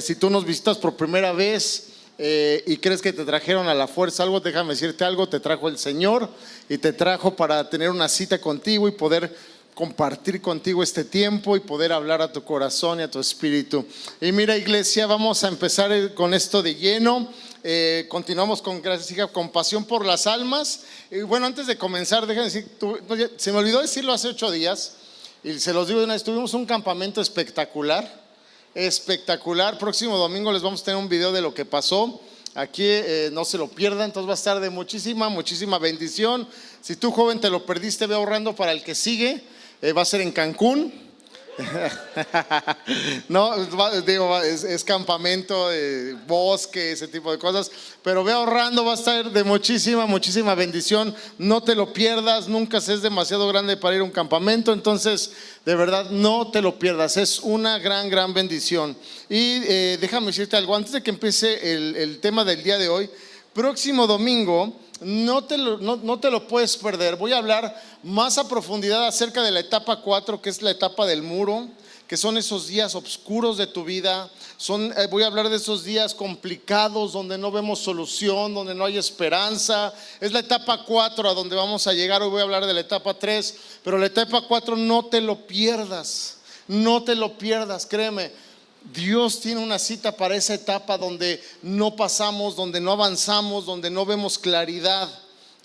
Si tú nos visitas por primera vez y crees que te trajeron a la fuerza algo, déjame decirte algo, te trajo el Señor y te trajo para tener una cita contigo y poder compartir contigo este tiempo y poder hablar a tu corazón y a tu espíritu. Y mira, iglesia, vamos a empezar con esto de lleno. Continuamos con gracias, hija, con pasión por las almas. Y bueno, antes de comenzar, déjenme decir, se me olvidó decirlo hace 8 días y se los digo de una vez, tuvimos un campamento espectacular. Próximo domingo les vamos a tener un video de lo que pasó aquí, no se lo pierdan. Entonces va a estar de muchísima bendición. Si tú, joven, te lo perdiste, ve ahorrando para el que sigue. Va a ser en Cancún. No, digo, es campamento, bosque, ese tipo de cosas, pero ve ahorrando, va a estar de muchísima bendición. No te lo pierdas, nunca se es demasiado grande para ir a un campamento, entonces de verdad no te lo pierdas, es una gran bendición. Y déjame decirte algo antes de que empiece el tema del día de hoy. Próximo domingo no te lo puedes perder. Voy a hablar más a profundidad acerca de la etapa 4, que es la etapa del muro, que son esos días oscuros de tu vida. Voy a hablar de esos días complicados donde no vemos solución, donde no hay esperanza. Es la etapa 4 a donde vamos a llegar. Hoy voy a hablar de la etapa 3, pero la etapa 4 no te lo pierdas, créeme. Dios tiene una cita para esa etapa donde no pasamos, donde no avanzamos, donde no vemos claridad.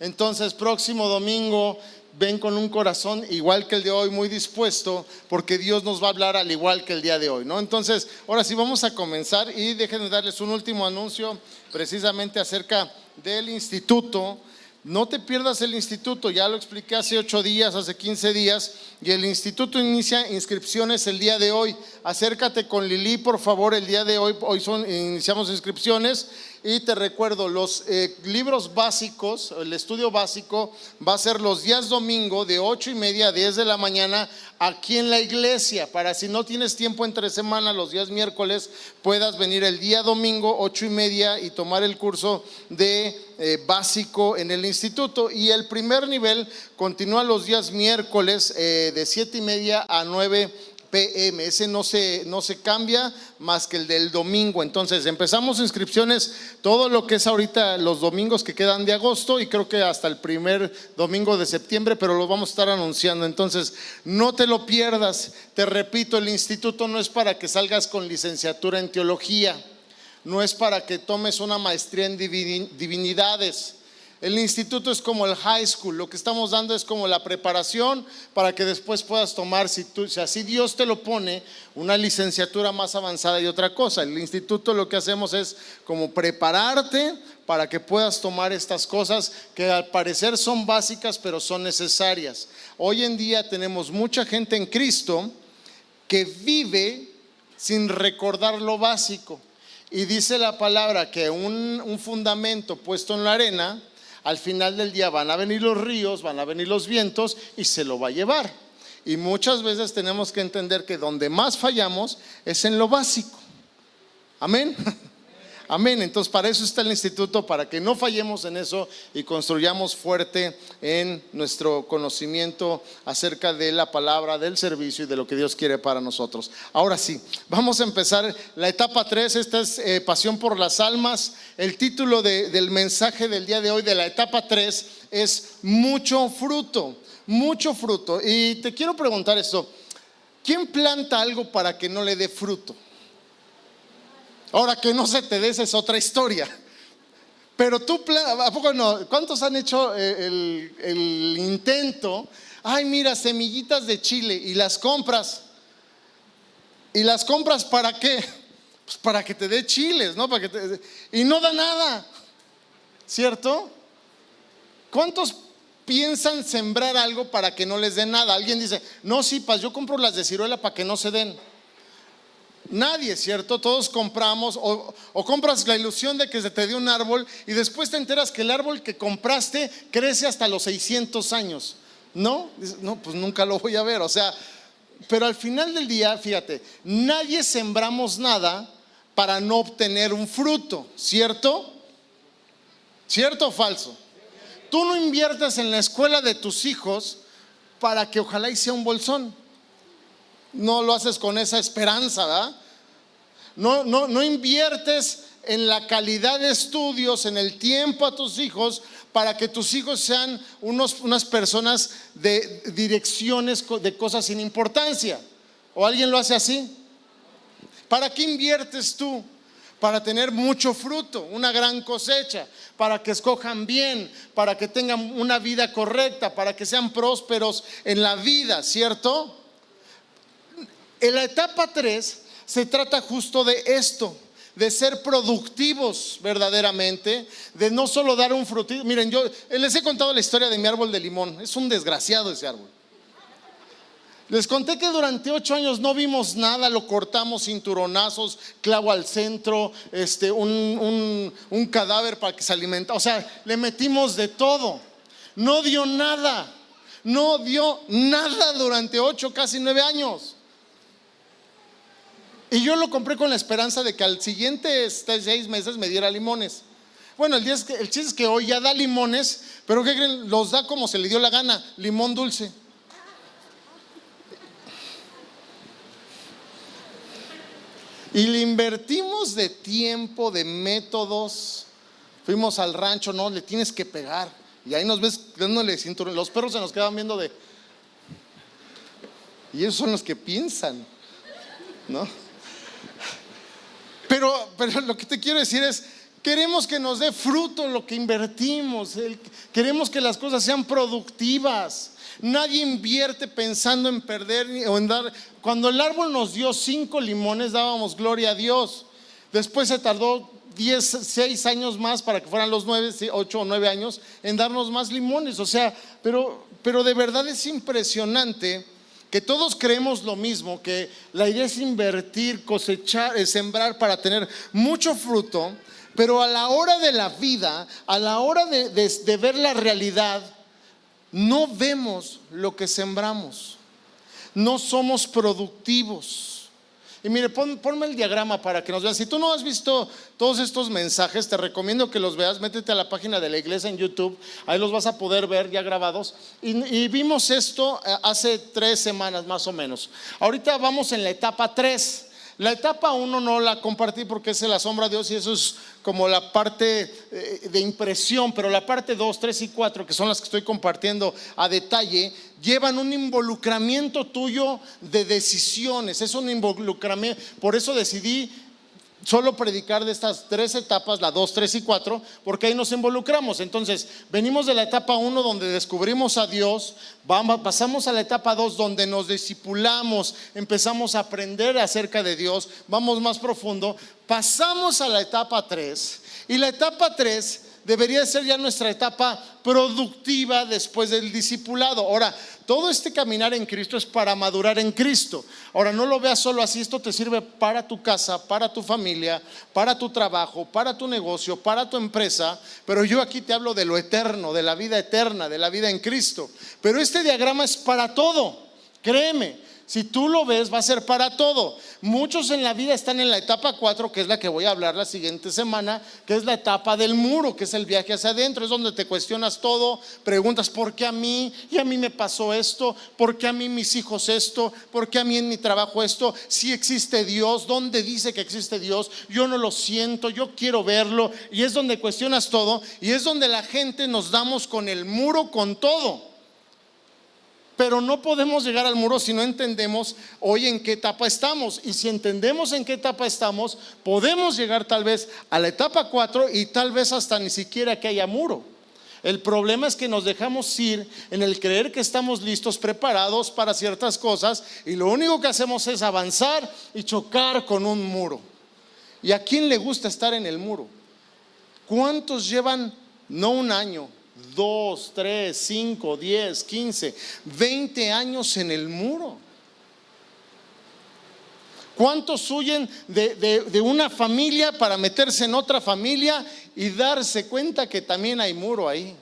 Entonces, próximo domingo, ven con un corazón igual que el de hoy, muy dispuesto, porque Dios nos va a hablar al igual que el día de hoy, ¿no? Entonces, ahora sí vamos a comenzar y déjenme darles un último anuncio precisamente acerca del instituto. No te pierdas el instituto, ya lo expliqué hace 8 días, hace 15 días, y el instituto inicia inscripciones el día de hoy. Acércate con Lili, por favor, el día de hoy. Iniciamos inscripciones. Y te recuerdo, los libros básicos, el estudio básico va a ser los días domingo de 8:30 a 10 de la mañana aquí en la iglesia, para si no tienes tiempo entre semana, los días miércoles puedas venir el día domingo 8:30 y tomar el curso de básico en el instituto. Y el primer nivel continúa los días miércoles de 7:30 a 9 p.m. Ese no se cambia más que el del domingo. Entonces empezamos inscripciones todo lo que es ahorita los domingos que quedan de agosto, y creo que hasta el primer domingo de septiembre, pero lo vamos a estar anunciando. Entonces no te lo pierdas. Te repito, el instituto no es para que salgas con licenciatura en teología, no es para que tomes una maestría en divinidades. El instituto es como el high school. Lo que estamos dando es como la preparación para que después puedas tomar, si así Dios te lo pone, una licenciatura más avanzada y otra cosa. El instituto, lo que hacemos es como prepararte para que puedas tomar estas cosas que al parecer son básicas, pero son necesarias. Hoy en día tenemos mucha gente en Cristo que vive sin recordar lo básico. Y dice la palabra que un fundamento puesto en la arena, al final del día van a venir los ríos, van a venir los vientos y se lo va a llevar. Y muchas veces tenemos que entender que donde más fallamos es en lo básico. Amén. Amén. Entonces para eso está el instituto, para que no fallemos en eso y construyamos fuerte en nuestro conocimiento acerca de la palabra, del servicio y de lo que Dios quiere para nosotros. Ahora sí, vamos a empezar la etapa 3. Esta es pasión por las almas. El título del mensaje del día de hoy de la etapa 3 es mucho fruto. Y te quiero preguntar esto: ¿quién planta algo para que no le dé fruto? Ahora, que no se te dé, esa es otra historia. Pero tú, ¿a poco no? ¿Cuántos han hecho el intento? Ay, mira, semillitas de chile, y las compras. ¿Y las compras para qué? Pues para que te dé chiles, ¿no? Y no da nada, ¿cierto? ¿Cuántos piensan sembrar algo para que no les dé nada? Alguien dice, no, sí, yo compro las de ciruela para que no se den. Nadie, ¿cierto? Todos compramos o compras la ilusión de que se te dé un árbol y después te enteras que el árbol que compraste crece hasta los 600 años. ¿No? No, pues nunca lo voy a ver. O sea, pero al final del día, fíjate, nadie sembramos nada para no obtener un fruto, ¿cierto? ¿Cierto o falso? Tú no inviertes en la escuela de tus hijos para que ojalá y sea un bolsón. No lo haces con esa esperanza, ¿verdad? No inviertes en la calidad de estudios, en el tiempo a tus hijos, para que tus hijos sean unas personas de direcciones de cosas sin importancia. ¿O alguien lo hace así? ¿Para qué inviertes tú? Para tener mucho fruto, una gran cosecha, para que escojan bien, para que tengan una vida correcta, para que sean prósperos en la vida, ¿cierto? En la etapa 3 se trata justo de esto, de ser productivos verdaderamente, de no solo dar un frutito. Miren, yo les he contado la historia de mi árbol de limón. Es un desgraciado ese árbol. Les conté que durante 8 años no vimos nada, lo cortamos, cinturonazos, clavo al centro, un cadáver para que se alimentara. O sea, le metimos de todo. No dio nada durante 8, casi 9 años. Y yo lo compré con la esperanza de que al siguiente 6 meses me diera limones. Bueno, el chiste es que hoy ya da limones, pero ¿qué creen? Los da como se le dio la gana, limón dulce. Y le invertimos de tiempo, de métodos. Fuimos al rancho, no, le tienes que pegar. Y ahí nos ves dándole cinturón. Los perros se nos quedaban viendo de... Y esos son los que piensan, ¿no? Pero lo que te quiero decir es, queremos que nos dé fruto lo que invertimos. Queremos que las cosas sean productivas. Nadie invierte pensando en perder o en dar. Cuando el árbol nos dio 5 limones, dábamos gloria a Dios. Después se tardó 6 años más para que fueran los 8 o 9 años en darnos más limones. O sea, pero de verdad es impresionante que todos creemos lo mismo, que la idea es invertir, cosechar, sembrar para tener mucho fruto, pero a la hora de la vida, a la hora de ver la realidad, no vemos lo que sembramos, no somos productivos. Y mire, ponme el diagrama para que nos veas. Si tú no has visto todos estos mensajes, te recomiendo que los veas. Métete a la página de la iglesia en YouTube, ahí los vas a poder ver ya grabados. Y vimos esto hace 3 semanas más o menos. Ahorita vamos en la etapa 3. La etapa 1 no la compartí porque es el asombro a Dios y eso es como la parte de impresión, pero la parte 2, 3 y 4, que son las que estoy compartiendo a detalle, llevan un involucramiento tuyo de decisiones. Es un involucramiento, por eso decidí solo predicar de estas 3 etapas, la 2, 3 y 4, porque ahí nos involucramos. Entonces, venimos de la etapa 1 donde descubrimos a Dios, pasamos a la etapa 2 donde nos discipulamos, empezamos a aprender acerca de Dios, vamos más profundo, pasamos a la etapa 3 y la etapa 3 debería ser ya nuestra etapa productiva después del discipulado. Ahora, todo este caminar en Cristo es para madurar en Cristo. Ahora, no lo veas solo así. Esto te sirve para tu casa, para tu familia, para tu trabajo, para tu negocio, para tu empresa. Pero yo aquí te hablo de lo eterno, de la vida eterna, de la vida en Cristo. Pero este diagrama es para todo, créeme. Si tú lo ves, va a ser para todo. Muchos en la vida están en la etapa 4, que es la que voy a hablar la siguiente semana, que es la etapa del muro, que es el viaje hacia adentro. Es donde te cuestionas todo, preguntas ¿por qué a mí? Y a mí me pasó esto, ¿por qué a mí mis hijos esto? ¿Por qué a mí en mi trabajo esto? Si existe Dios, ¿dónde dice que existe Dios? Yo no lo siento, yo quiero verlo. Y es donde cuestionas todo, y es donde la gente nos damos con el muro, con todo. Pero no podemos llegar al muro si no entendemos hoy en qué etapa estamos. Y si entendemos en qué etapa estamos, podemos llegar tal vez a la etapa 4 y tal vez hasta ni siquiera que haya muro. El problema es que nos dejamos ir en el creer que estamos listos, preparados para ciertas cosas, y lo único que hacemos es avanzar y chocar con un muro. ¿Y a quién le gusta estar en el muro? ¿Cuántos llevan no un año, 2, 3, 5, 10, 15, 20 años en el muro? ¿Cuántos huyen de una familia para meterse en otra familia y darse cuenta que también hay muro ahí?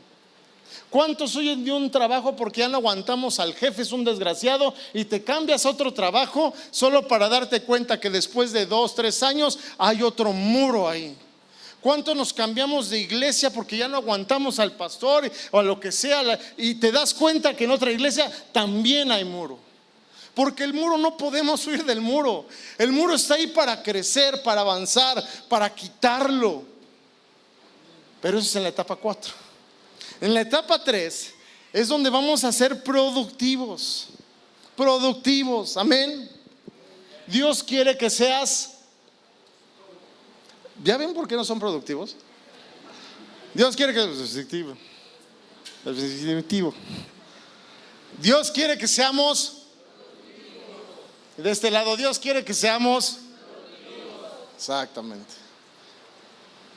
¿Cuántos huyen de un trabajo porque ya no aguantamos al jefe, es un desgraciado, y te cambias a otro trabajo solo para darte cuenta que después de 2, 3 años hay otro muro ahí? ¿Cuántos nos cambiamos de iglesia porque ya no aguantamos al pastor o a lo que sea, y te das cuenta que en otra iglesia también hay muro? Porque el muro no podemos huir del muro. El muro está ahí para crecer, para avanzar, para quitarlo. Pero eso es en la etapa 4. En la etapa 3 es donde vamos a ser productivos. Productivos, amén. Dios quiere que seas. ¿Ya ven por qué no son productivos? Dios quiere que Dios quiere que seamos. De este lado, Dios quiere que seamos. Exactamente.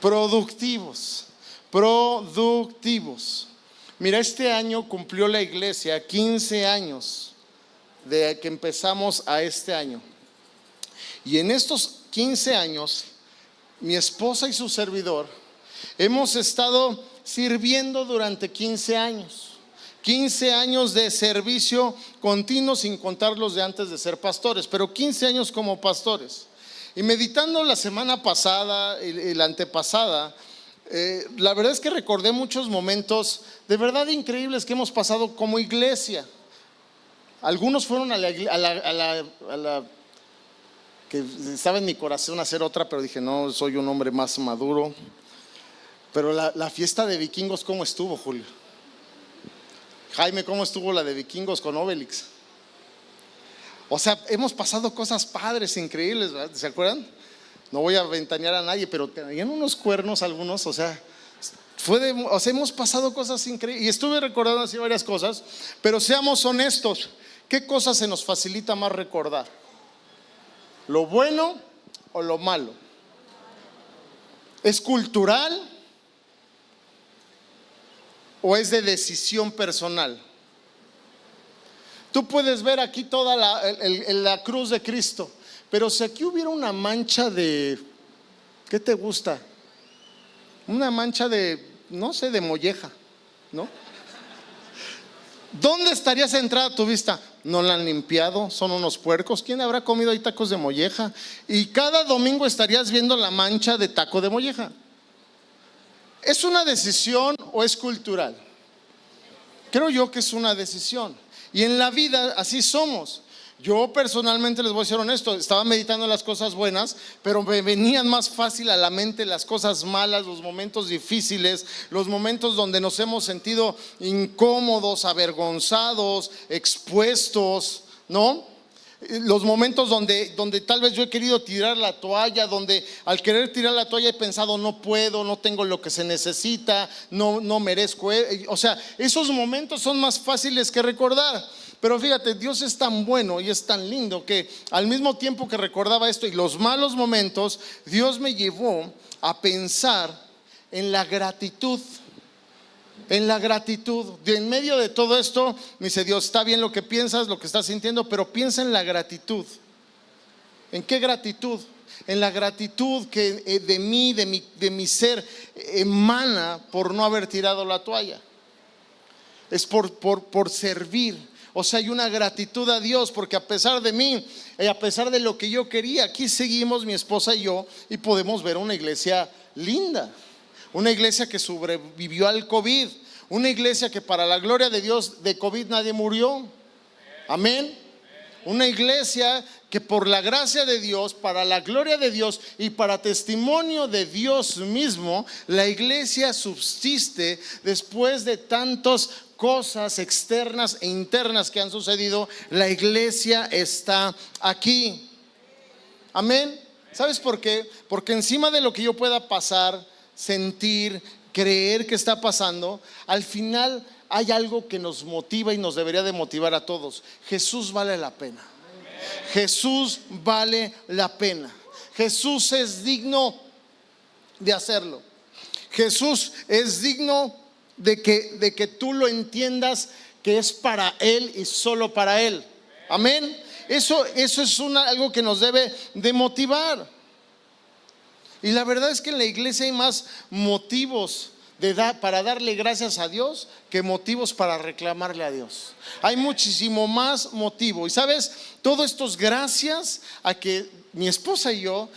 Productivos. Productivos. Mira, este año cumplió la iglesia 15 años de que empezamos a este año. Y en estos 15 años, mi esposa y su servidor hemos estado sirviendo durante 15 años. 15 años de servicio continuo, sin contar los de antes de ser pastores, pero 15 años como pastores. Y meditando la semana pasada y la antepasada, la verdad es que recordé muchos momentos de verdad increíbles que hemos pasado como iglesia. Algunos fueron a la que estaba en mi corazón hacer otra, pero dije no, soy un hombre más maduro. Pero la fiesta de vikingos, ¿cómo estuvo, Julio? Jaime, ¿cómo estuvo la de vikingos con Obelix? O sea, hemos pasado cosas padres, increíbles, ¿verdad? ¿Se acuerdan? No voy a ventanear a nadie, pero tenían unos cuernos algunos, o sea, hemos pasado cosas increíbles. Y estuve recordando así varias cosas, pero seamos honestos, ¿qué cosas se nos facilita más recordar? ¿Lo bueno o lo malo? ¿Es cultural o es de decisión personal? Tú puedes ver aquí toda la cruz de Cristo, pero si aquí hubiera una mancha de, ¿qué te gusta? Una mancha de, no sé, de molleja, ¿no? ¿Dónde estaría centrada tu vista? No la han limpiado, son unos puercos. ¿Quién habrá comido ahí tacos de molleja? Y cada domingo estarías viendo la mancha de taco de molleja. ¿Es una decisión o es cultural? Creo yo que es una decisión. Y en la vida así somos. Yo personalmente les voy a ser honesto, estaba meditando las cosas buenas, pero me venían más fácil a la mente las cosas malas, los momentos difíciles, los momentos donde nos hemos sentido incómodos, avergonzados, expuestos, ¿no? Los momentos donde tal vez yo he querido tirar la toalla, donde al querer tirar la toalla he pensado no puedo, no tengo lo que se necesita, no merezco. O sea, esos momentos son más fáciles que recordar. Pero fíjate, Dios es tan bueno y es tan lindo que al mismo tiempo que recordaba esto y los malos momentos, Dios me llevó a pensar en la gratitud. En la gratitud. En medio de todo esto me dice Dios, está bien lo que piensas, lo que estás sintiendo, pero piensa en la gratitud. ¿En qué gratitud? En la gratitud que de mí, de mi ser emana por no haber tirado la toalla. Es por servir. O sea, hay una gratitud a Dios, porque a pesar de mí, a pesar de lo que yo quería, aquí seguimos mi esposa y yo, y podemos ver una iglesia linda. Una iglesia que sobrevivió al COVID. Una iglesia que para la gloria de Dios de COVID nadie murió. Amén. Una iglesia que por la gracia de Dios, para la gloria de Dios y para testimonio de Dios mismo, la iglesia subsiste después de tantas cosas externas e internas que han sucedido. La iglesia está aquí. Amén. ¿Sabes por qué? Porque encima de lo que yo pueda pasar, sentir, creer que está pasando, al final hay algo que nos motiva y nos debería de motivar a todos. Jesús vale la pena. Jesús vale la pena. Jesús es digno de hacerlo. Jes es digno de que tú lo entiendas, que es para Él y solo para Él. Amén. Eso es algo que nos debe de motivar. Y la verdad es que en la iglesia hay más motivos para darle gracias a Dios que motivos para reclamarle a Dios. Hay muchísimo más motivo. Y sabes, todo esto es gracias a que mi esposa y yo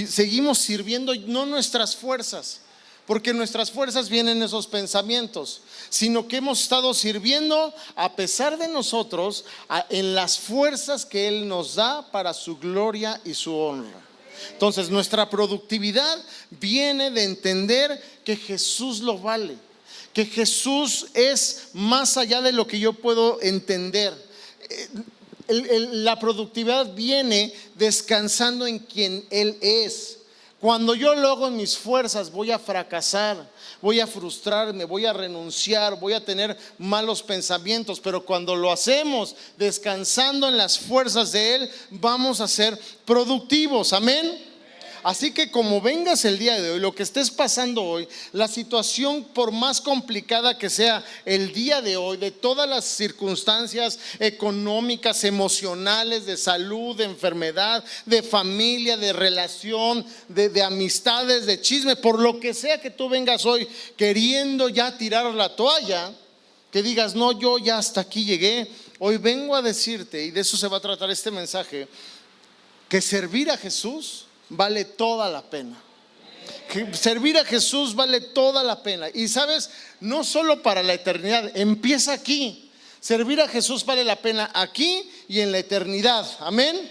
seguimos sirviendo, no nuestras fuerzas, porque nuestras fuerzas vienen en esos pensamientos, sino que hemos estado sirviendo a pesar de nosotros en las fuerzas que Él nos da para su gloria y su honra. Entonces nuestra productividad viene de entender que Jesús lo vale, que Jesús es más allá de lo que yo puedo entender. La productividad viene descansando en quien Él es. Cuando yo lo hago en mis fuerzas, voy a fracasar, voy a frustrarme, voy a renunciar, voy a tener malos pensamientos. Pero cuando lo hacemos descansando en las fuerzas de Él, vamos a ser productivos. Amén. Así que como vengas el día de hoy, lo que estés pasando hoy, la situación por más complicada que sea el día de hoy, de todas las circunstancias económicas, emocionales, de salud, de enfermedad, de familia, de relación, de amistades, de chisme, por lo que sea que tú vengas hoy queriendo ya tirar la toalla, que digas, no, yo ya hasta aquí llegué. Hoy vengo a decirte, y de eso se va a tratar este mensaje, que servir a Jesús vale toda la pena. Servir a Jesús vale toda la pena. Y sabes, no solo para la eternidad, empieza aquí. Servir a Jesús vale la pena aquí y en la eternidad. Amén.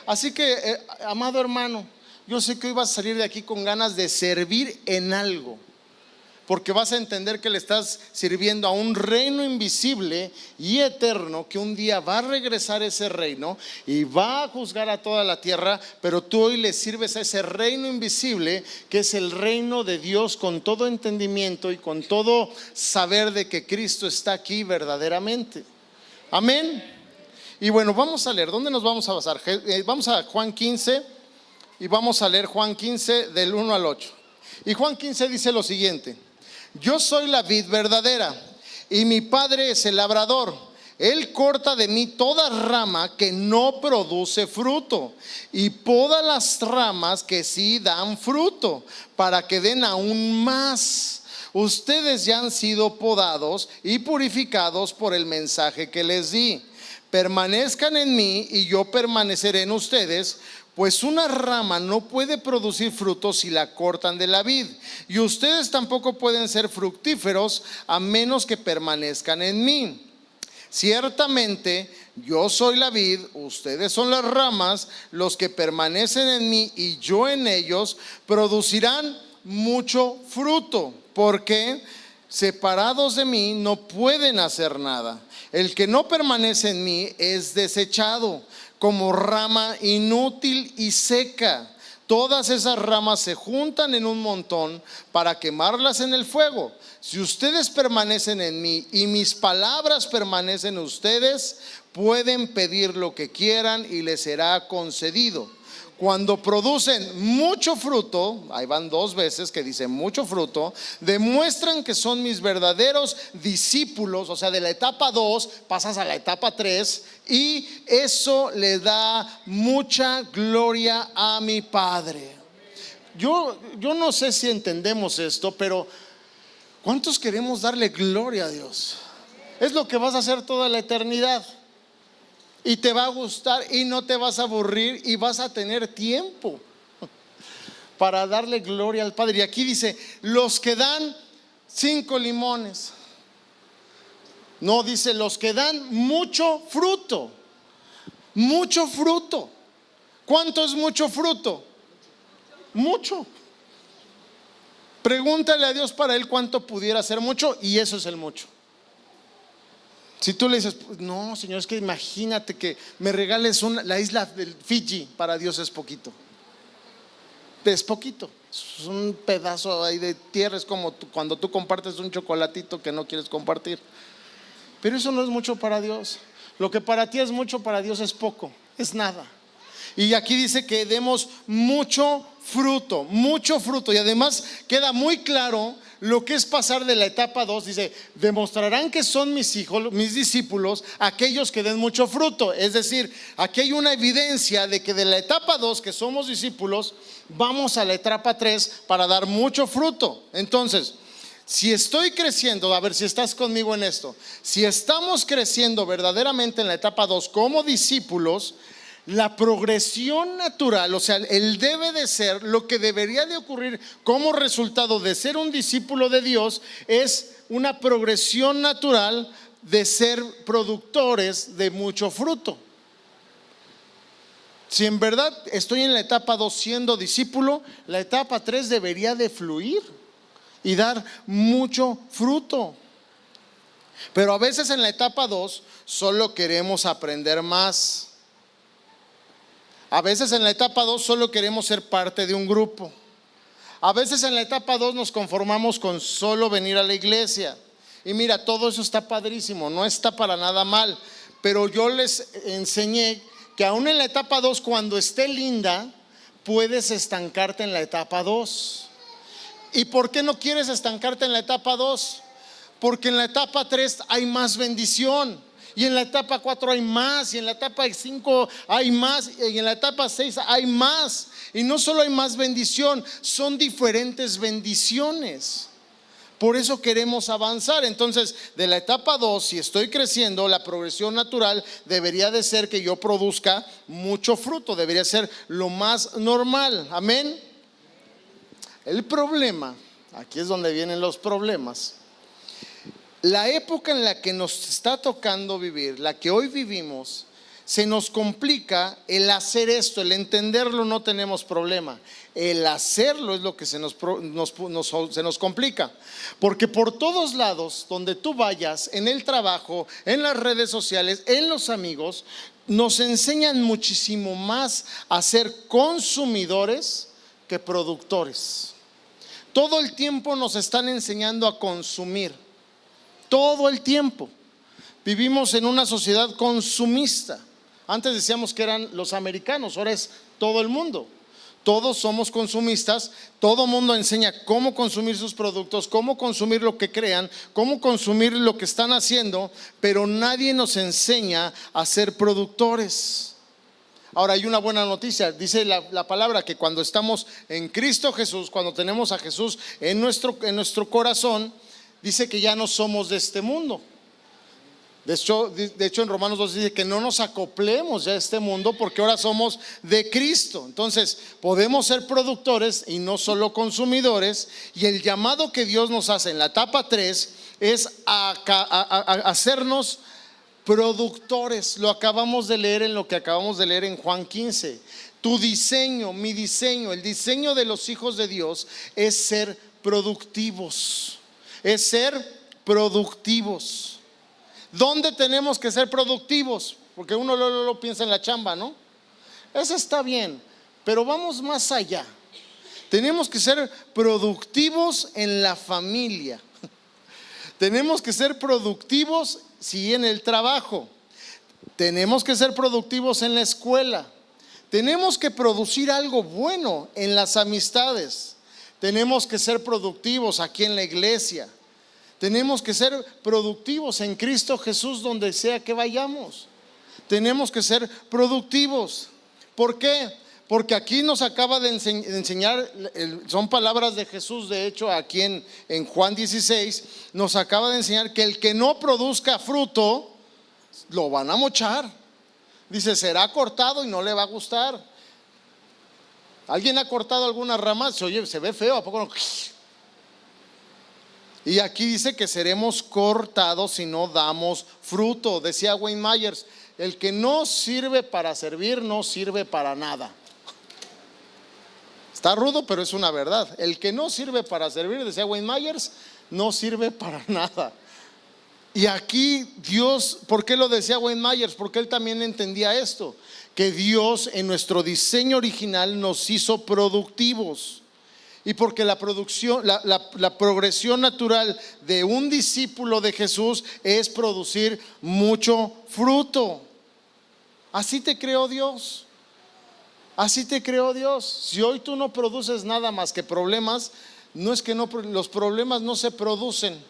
Así que, amado hermano, yo sé que hoy vas a salir de aquí con ganas de servir en algo, porque vas a entender que le estás sirviendo a un reino invisible y eterno, que un día va a regresar ese reino y va a juzgar a toda la tierra. Pero tú hoy le sirves a ese reino invisible, que es el reino de Dios, con todo entendimiento y con todo saber de que Cristo está aquí verdaderamente. Amén. Y bueno, vamos a leer. ¿Dónde nos vamos a basar? Vamos a Juan 15 y vamos a leer Juan 15 del 1 al 8. Y Juan 15 dice lo siguiente: yo soy la vid verdadera y mi Padre es el labrador. Él corta de mí toda rama que no produce fruto y poda las ramas que sí dan fruto, para que den aún más. Ustedes ya han sido podados y purificados por el mensaje que les di. Permanezcan en mí y yo permaneceré en ustedes. Pues una rama no puede producir frutos si la cortan de la vid, y ustedes tampoco pueden ser fructíferos a menos que permanezcan en mí. Ciertamente yo soy la vid, ustedes son las ramas. Los que permanecen en mí y yo en ellos producirán mucho fruto, porque separados de mí no pueden hacer nada. El que no permanece en mí es desechado como rama inútil y seca. Todas esas ramas se juntan en un montón para quemarlas en el fuego. Si ustedes permanecen en mí y mis palabras permanecen en ustedes, pueden pedir lo que quieran y les será concedido. Cuando producen mucho fruto, ahí van dos veces que dice mucho fruto, demuestran que son mis verdaderos discípulos. O sea, de la etapa 2 pasas a la etapa 3, y eso le da mucha gloria a mi Padre. Yo no sé si entendemos esto, pero ¿cuántos queremos darle gloria a Dios? Es lo que vas a hacer toda la eternidad. Y te va a gustar y no te vas a aburrir y vas a tener tiempo para darle gloria al Padre. Y aquí dice, los que dan 5 limones. No, dice los que dan mucho fruto. Mucho fruto. ¿Cuánto es mucho fruto? Mucho. Pregúntale a Dios para Él cuánto pudiera ser mucho, y eso es el mucho. Si tú le dices, no, Señor, es que imagínate que me regales la isla del Fiji, para Dios es poquito. Es poquito, es un pedazo ahí de tierra. Es como cuando tú compartes un chocolatito que no quieres compartir. Pero eso no es mucho para Dios. Lo que para ti es mucho, para Dios es poco, es nada. Y aquí dice que demos mucho fruto, mucho fruto. Y además queda muy claro lo que es pasar de la etapa 2. Dice, demostrarán que son mis hijos, mis discípulos, aquellos que den mucho fruto. Es decir, aquí hay una evidencia de que de la etapa 2, que somos discípulos, vamos a la etapa 3 para dar mucho fruto. Entonces, si estoy creciendo, a ver si estás conmigo en esto, si estamos creciendo verdaderamente en la etapa 2 como discípulos, La progresión natural, o sea, el debe de ser, lo que debería de ocurrir como resultado de ser un discípulo de Dios, es una progresión natural de ser productores de mucho fruto. Si en verdad estoy en la etapa 2 siendo discípulo, la etapa 3 debería de fluir y dar mucho fruto. Pero a veces en la etapa 2 solo queremos aprender más. A veces en la etapa 2 solo queremos ser parte de un grupo. A veces en la etapa 2 nos conformamos con solo venir a la iglesia. Y mira, todo eso está padrísimo, no está para nada mal. Pero yo les enseñé que aún en la etapa 2, cuando esté linda, puedes estancarte en la etapa 2. ¿Y por qué no quieres estancarte en la etapa 2? Porque en la etapa 3 hay más bendición. Y en la etapa 4 hay más, y en la etapa 5 hay más, y en la etapa 6 hay más. Y no solo hay más bendición, son diferentes bendiciones. Por eso queremos avanzar. Entonces, de la etapa 2, si estoy creciendo, la progresión natural debería de ser que yo produzca mucho fruto, debería ser lo más normal. Amén. El problema, aquí es donde vienen los problemas. La época en la que nos está tocando vivir, la que hoy vivimos, se nos complica el hacer esto, el entenderlo no tenemos problema. El hacerlo es lo que se nos complica. Porque por todos lados, donde tú vayas, en el trabajo, en las redes sociales, en los amigos, nos enseñan muchísimo más a ser consumidores que productores. Todo el tiempo nos están enseñando a consumir. Todo el tiempo. Vivimos en una sociedad consumista. Antes decíamos que eran los americanos, ahora es todo el mundo. Todos somos consumistas, todo el mundo enseña cómo consumir sus productos, cómo consumir lo que crean, cómo consumir lo que están haciendo, pero nadie nos enseña a ser productores. Ahora hay una buena noticia, dice la palabra que cuando estamos en Cristo Jesús, cuando tenemos a Jesús en nuestro corazón, dice que ya no somos de este mundo. De hecho en Romanos 2 dice que no nos acoplemos ya a este mundo, porque ahora somos de Cristo. Entonces podemos ser productores y no solo consumidores. Y el llamado que Dios nos hace en la etapa 3 es a hacernos productores. Lo acabamos de leer en lo que acabamos de leer en Juan 15. Tu diseño, mi diseño, el diseño de los hijos de Dios es ser productivos. Es ser productivos. ¿Dónde tenemos que ser productivos? Porque uno lo piensa en la chamba, ¿no? Eso está bien, pero vamos más allá. Tenemos que ser productivos en la familia. Tenemos que ser productivos, sí, en el trabajo. Tenemos que ser productivos en la escuela. Tenemos que producir algo bueno en las amistades. Tenemos que ser productivos aquí en la iglesia. Tenemos que ser productivos en Cristo Jesús donde sea que vayamos. Tenemos que ser productivos. ¿Por qué? Porque aquí nos acaba de enseñar, son palabras de Jesús, de hecho aquí en Juan 16, nos acaba de enseñar que el que no produzca fruto, lo van a mochar. Dice, será cortado y no le va a gustar. ¿Alguien ha cortado alguna rama? Oye, se ve feo, ¿a poco no? Y aquí dice que seremos cortados si no damos fruto. Decía Wayne Myers, el que no sirve para servir no sirve para nada. Está rudo, pero es una verdad. El que no sirve para servir, decía Wayne Myers, no sirve para nada. Y aquí Dios, ¿por qué lo decía Wayne Myers? Porque él también entendía esto, que Dios en nuestro diseño original nos hizo productivos. Y porque la progresión natural de un discípulo de Jesús es producir mucho fruto. Así te creó Dios. Así te creó Dios. Si hoy tú no produces nada más que problemas, no es que los problemas no se producen.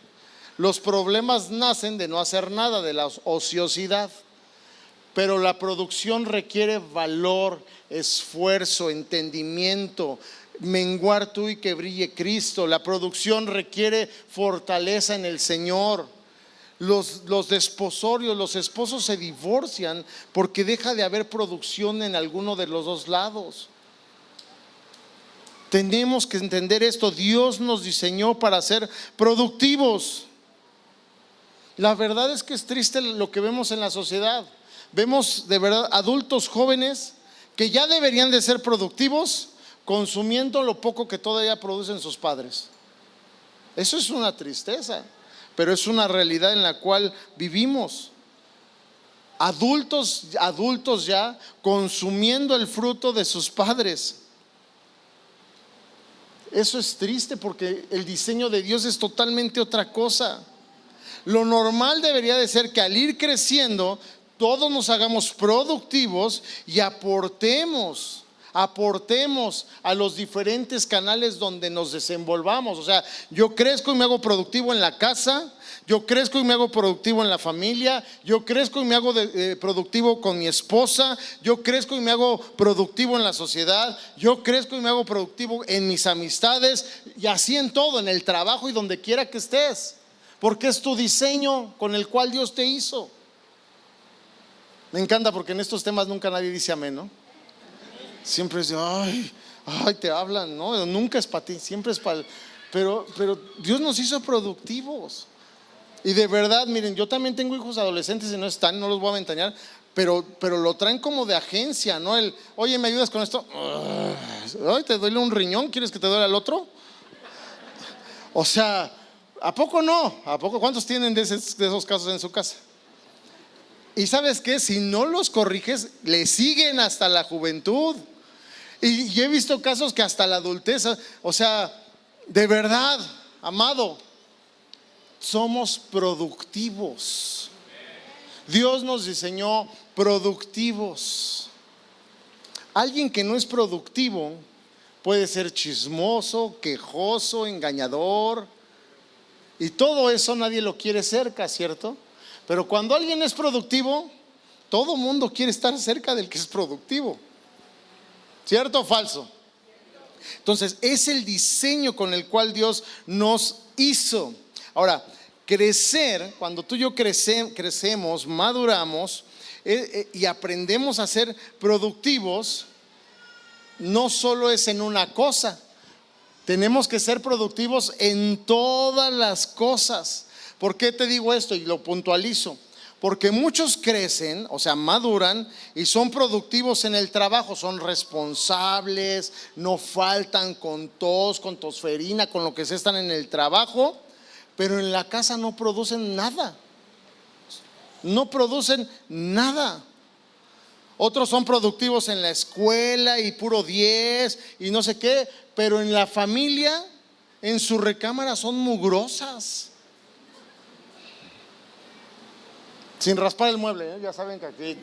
Los problemas nacen de no hacer nada, de la ociosidad. Pero la producción requiere valor, esfuerzo, entendimiento, menguar tú y que brille Cristo. La producción requiere fortaleza en el Señor. los desposorios, los esposos se divorcian porque deja de haber producción en alguno de los dos lados. Tenemos que entender esto. Dios nos diseñó para ser productivos. La verdad es que es triste lo que vemos en la sociedad. Vemos de verdad adultos jóvenes que ya deberían de ser productivos consumiendo lo poco que todavía producen sus padres. Eso es una tristeza, pero es una realidad en la cual vivimos. Adultos ya consumiendo el fruto de sus padres. Eso es triste porque el diseño de Dios es totalmente otra cosa. Lo normal debería de ser que al ir creciendo todos nos hagamos productivos y aportemos a los diferentes canales donde nos desenvolvamos. O sea, yo crezco y me hago productivo en la casa, yo crezco y me hago productivo en la familia, yo crezco y me hago productivo con mi esposa, yo crezco y me hago productivo en la sociedad, yo crezco y me hago productivo en mis amistades y así en todo, en el trabajo y donde quiera que estés, porque es tu diseño con el cual Dios te hizo. Me encanta porque en estos temas nunca nadie dice amén, ¿no? Siempre es de, ay, te hablan, ¿no? Nunca es para ti, siempre es para. Pero Dios nos hizo productivos. Y de verdad, miren, yo también tengo hijos adolescentes y no están, no los voy a ventanear, pero lo traen como de agencia, ¿no? Oye, ¿me ayudas con esto? Ay, ¿te duele un riñón? ¿Quieres que te duele el otro? O sea, ¿a poco no? ¿A poco? ¿Cuántos tienen de esos casos en su casa? Y ¿sabes qué? Si no los corriges, le siguen hasta la juventud. Y he visto casos que hasta la adultez. O sea, de verdad, amado, somos productivos. Dios nos diseñó productivos. Alguien que no es productivo puede ser chismoso, quejoso, engañador. Y todo eso nadie lo quiere cerca, ¿cierto? Pero cuando alguien es productivo, todo mundo quiere estar cerca del que es productivo. ¿Cierto o falso? Entonces, es el diseño con el cual Dios nos hizo. Ahora, crecer, cuando tú y yo crecemos, maduramos y aprendemos a ser productivos, no solo es en una cosa. Tenemos que ser productivos en todas las cosas. ¿Por qué te digo esto? Y lo puntualizo. Porque muchos crecen, o sea, maduran y son productivos en el trabajo, son responsables, no faltan con tos, con tosferina, con lo que se están en el trabajo, pero en la casa no producen nada. No producen nada. Otros son productivos en la escuela y puro 10 y no sé qué, pero en la familia, en su recámara son mugrosas. Sin raspar el mueble, ya saben que aquí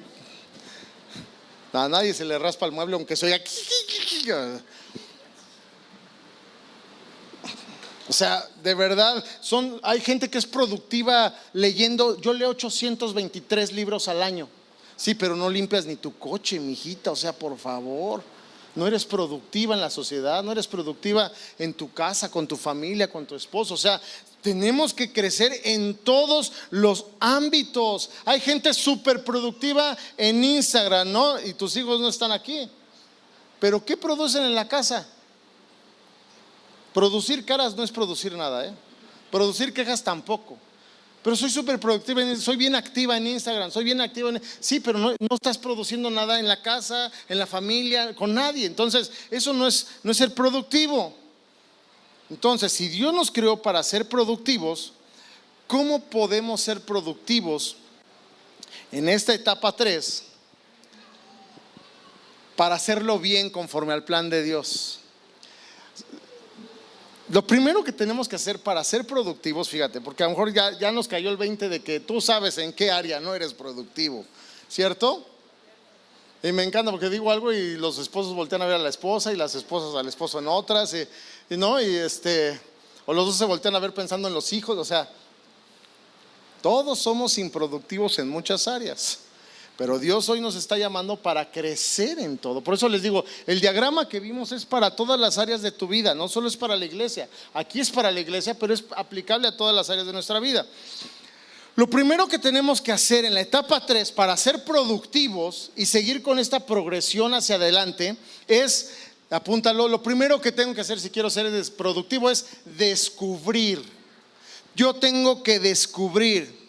a nadie se le raspa el mueble, aunque soy aquí. O sea, de verdad, hay gente que es productiva leyendo. Yo leo 823 libros al año. Sí, pero no limpias ni tu coche, mijita. O sea, por favor, no eres productiva en la sociedad, no eres productiva en tu casa, con tu familia, con tu esposo. O sea, tenemos que crecer en todos los ámbitos. Hay gente súper productiva en Instagram, ¿no? Y tus hijos no están aquí. Pero ¿qué producen en la casa? Producir caras no es producir nada, ¿eh? Producir quejas tampoco. Pero soy súper productiva, soy bien activa en Instagram, soy bien activa sí, pero no estás produciendo nada en la casa, en la familia, con nadie. Entonces, eso no es ser productivo. Entonces, si Dios nos creó para ser productivos, ¿cómo podemos ser productivos en esta etapa 3 para hacerlo bien conforme al plan de Dios? Lo primero que tenemos que hacer para ser productivos, fíjate, porque a lo mejor ya nos cayó el 20 de que tú sabes en qué área no eres productivo, ¿cierto? Y me encanta porque digo algo y los esposos voltean a ver a la esposa y las esposas al esposo en otras, o los dos se voltean a ver pensando en los hijos. O sea, todos somos improductivos en muchas áreas, pero Dios hoy nos está llamando para crecer en todo. Por eso les digo, el diagrama que vimos es para todas las áreas de tu vida, no solo es para la iglesia. Aquí es para la iglesia, pero es aplicable a todas las áreas de nuestra vida. Lo primero que tenemos que hacer en la etapa 3 para ser productivos y seguir con esta progresión hacia adelante es, apúntalo, lo primero que tengo que hacer si quiero ser productivo es descubrir. Yo tengo que descubrir.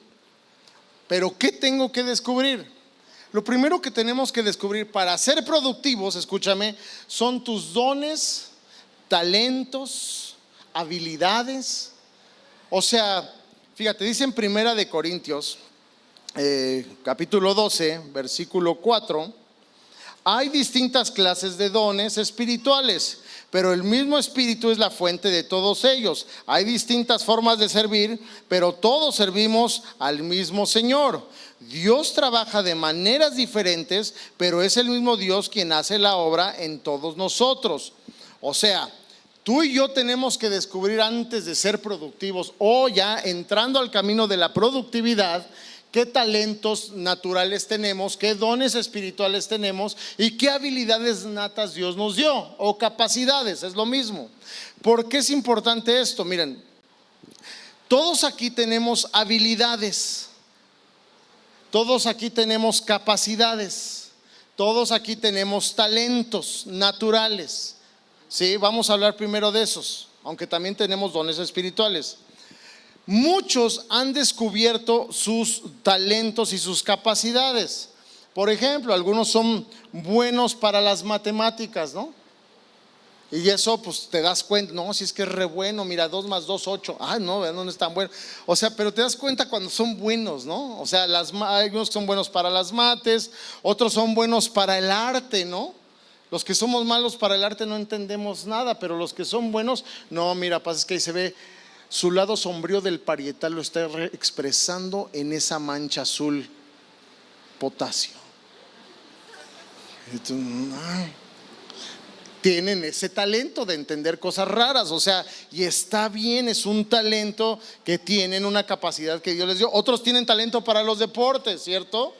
¿Pero qué tengo que descubrir? Lo primero que tenemos que descubrir para ser productivos, escúchame, son tus dones, talentos, habilidades. O sea, fíjate, dice en Primera de Corintios, capítulo 12, versículo 4, hay distintas clases de dones espirituales, pero el mismo Espíritu es la fuente de todos ellos. Hay distintas formas de servir, pero todos servimos al mismo Señor. Dios trabaja de maneras diferentes, pero es el mismo Dios quien hace la obra en todos nosotros. O sea, tú y yo tenemos que descubrir antes de ser productivos o ya entrando al camino de la productividad, qué talentos naturales tenemos, qué dones espirituales tenemos y qué habilidades natas Dios nos dio, o capacidades, es lo mismo. ¿Por qué es importante esto? Miren, todos aquí tenemos habilidades, todos aquí tenemos capacidades, todos aquí tenemos talentos naturales. Sí, vamos a hablar primero de esos, aunque también tenemos dones espirituales. Muchos han descubierto sus talentos y sus capacidades. Por ejemplo, algunos son buenos para las matemáticas, ¿no? Y eso pues te das cuenta, no, si es que es re bueno, mira, 2 más 2, 8. Ay, no es tan bueno. O sea, pero te das cuenta cuando son buenos, ¿no? O sea, hay algunos que son buenos para las mates, otros son buenos para el arte, ¿no? Los que somos malos para el arte no entendemos nada, pero los que son buenos, no, mira, pasa es que ahí se ve su lado sombrío del parietal, lo está expresando en esa mancha azul potasio. Tienen ese talento de entender cosas raras, o sea, y está bien, es un talento que tienen, una capacidad que Dios les dio. Otros tienen talento para los deportes, ¿cierto?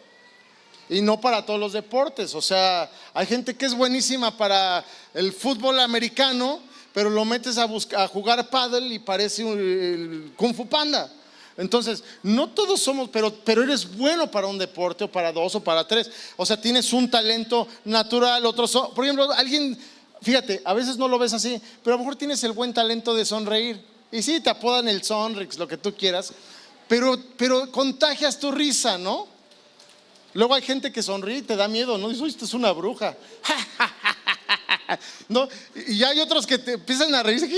Y no para todos los deportes. O sea, hay gente que es buenísima para el fútbol americano, pero lo metes a jugar pádel y parece el Kung Fu Panda. Entonces, no todos somos, pero eres bueno para un deporte, o para 2 o para 3. O sea, tienes un talento natural. Otros son, por ejemplo, alguien, fíjate, a veces no lo ves así, pero a lo mejor tienes el buen talento de sonreír. Y sí, te apodan el Sonrix, lo que tú quieras, pero contagias tu risa, ¿no? Luego hay gente que sonríe y te da miedo, ¿no? Dices, uy, esta es una bruja. ¿No? Y hay otros que te empiezan a reír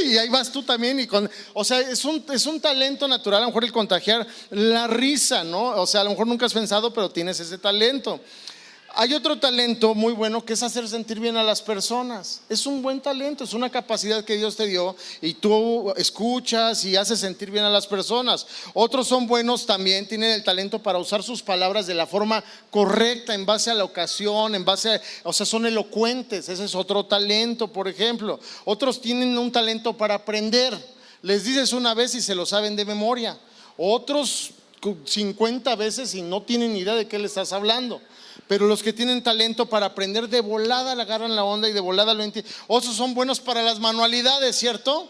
y ahí vas tú también. O sea, es un talento natural, a lo mejor el contagiar la risa, ¿no? O sea, a lo mejor nunca has pensado, pero tienes ese talento. Hay otro talento muy bueno que es hacer sentir bien a las personas. Es un buen talento, es una capacidad que Dios te dio y tú escuchas y haces sentir bien a las personas. Otros son buenos también, tienen el talento para usar sus palabras de la forma correcta, en base a la ocasión, o sea, son elocuentes. Ese es otro talento, por ejemplo. Otros tienen un talento para aprender. Les dices una vez y se lo saben de memoria. Otros 50 veces y no tienen ni idea de qué le estás hablando. Pero los que tienen talento para aprender, de volada le agarran la onda y de volada lo entienden. Otros son buenos para las manualidades, ¿cierto?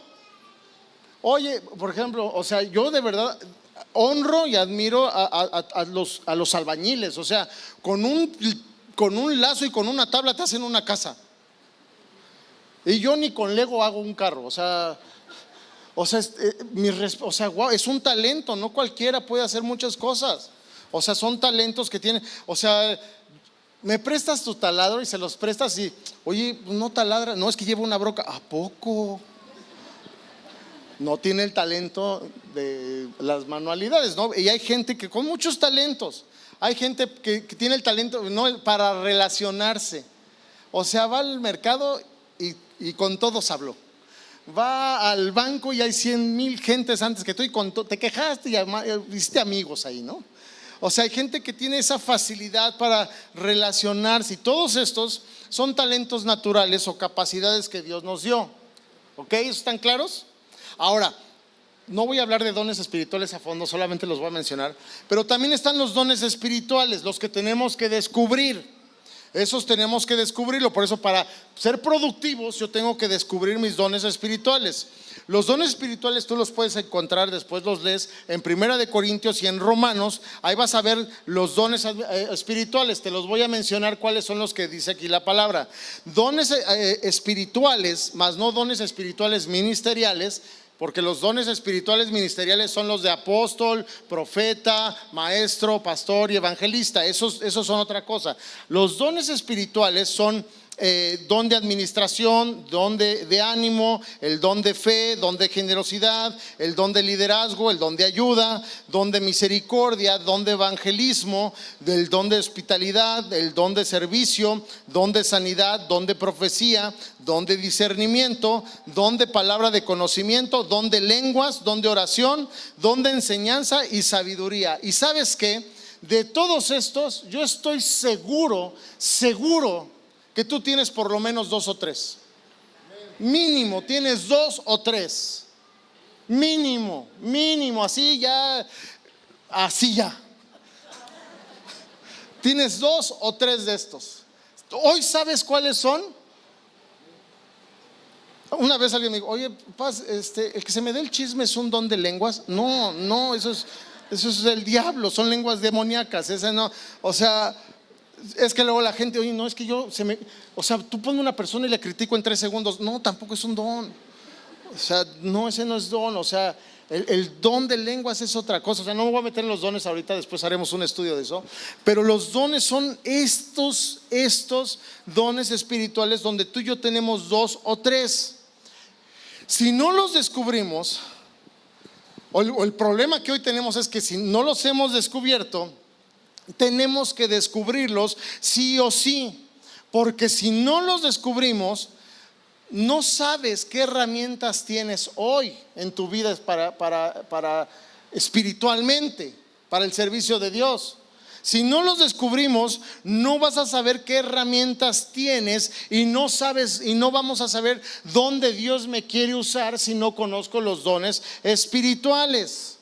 Oye, por ejemplo, o sea, yo de verdad honro y admiro a los albañiles. O sea, con un lazo y con una tabla te hacen una casa. Y yo ni con Lego hago un carro. O sea, wow, es un talento. No cualquiera puede hacer muchas cosas. O sea, son talentos que tienen. O sea, me prestas tu taladro y se los prestas y, oye, no taladra, no, es que lleva una broca. ¿A poco? No tiene el talento de las manualidades, ¿no? Y hay gente que con muchos talentos. Hay gente que tiene el talento, ¿no?, para relacionarse. O sea, va al mercado y con todos habló. Va al banco y hay 100,000 gentes antes que tú y te quejaste y hiciste amigos ahí, ¿no? O sea, hay gente que tiene esa facilidad para relacionarse y todos estos son talentos naturales o capacidades que Dios nos dio. ¿Ok? ¿Están claros? Ahora, no voy a hablar de dones espirituales a fondo, solamente los voy a mencionar, pero también están los dones espirituales, los que tenemos que descubrir. Esos tenemos que descubrirlo. Por eso, para ser productivos, yo tengo que descubrir mis dones espirituales. Los dones espirituales tú los puedes encontrar, después los lees en Primera de Corintios y en Romanos. Ahí vas a ver los dones espirituales. Te los voy a mencionar cuáles son los que dice aquí la palabra. Dones espirituales, más no dones espirituales ministeriales, porque los dones espirituales ministeriales son los de apóstol, profeta, maestro, pastor y evangelista. Esos son otra cosa. Los dones espirituales son don de administración, don de ánimo, el don de fe, don de generosidad, el don de liderazgo, el don de ayuda, don de misericordia, don de evangelismo, el don de hospitalidad, el don de servicio, don de sanidad, don de profecía, don de discernimiento, don de palabra de conocimiento, don de lenguas, don de oración, don de enseñanza y sabiduría. ¿Y sabes qué? De todos estos yo estoy seguro que tú tienes por lo menos 2 o 3. Mínimo tienes 2 o 3. Mínimo, así ya. Tienes 2 o 3 de estos. Hoy sabes cuáles son. Una vez alguien me dijo: oye, Paz, el que se me dé el chisme es un don de lenguas. No, eso es el diablo, son lenguas demoníacas. Ese no, o sea, es que luego la gente, oye, no, es que o sea, tú pones una persona y le critico en 3 segundos. No, tampoco es un don. O sea, no, ese no es don. O sea, el don de lenguas es otra cosa. O sea, no me voy a meter en los dones ahorita, después haremos un estudio de eso. Pero los dones son estos dones espirituales donde tú y yo tenemos 2 o 3. Si no los descubrimos, o el problema que hoy tenemos es que si no los hemos descubierto, tenemos que descubrirlos sí o sí, porque si no los descubrimos, no sabes qué herramientas tienes hoy en tu vida para espiritualmente, para el servicio de Dios. Si no los descubrimos, no vas a saber qué herramientas tienes y no vamos a saber dónde Dios me quiere usar si no conozco los dones espirituales.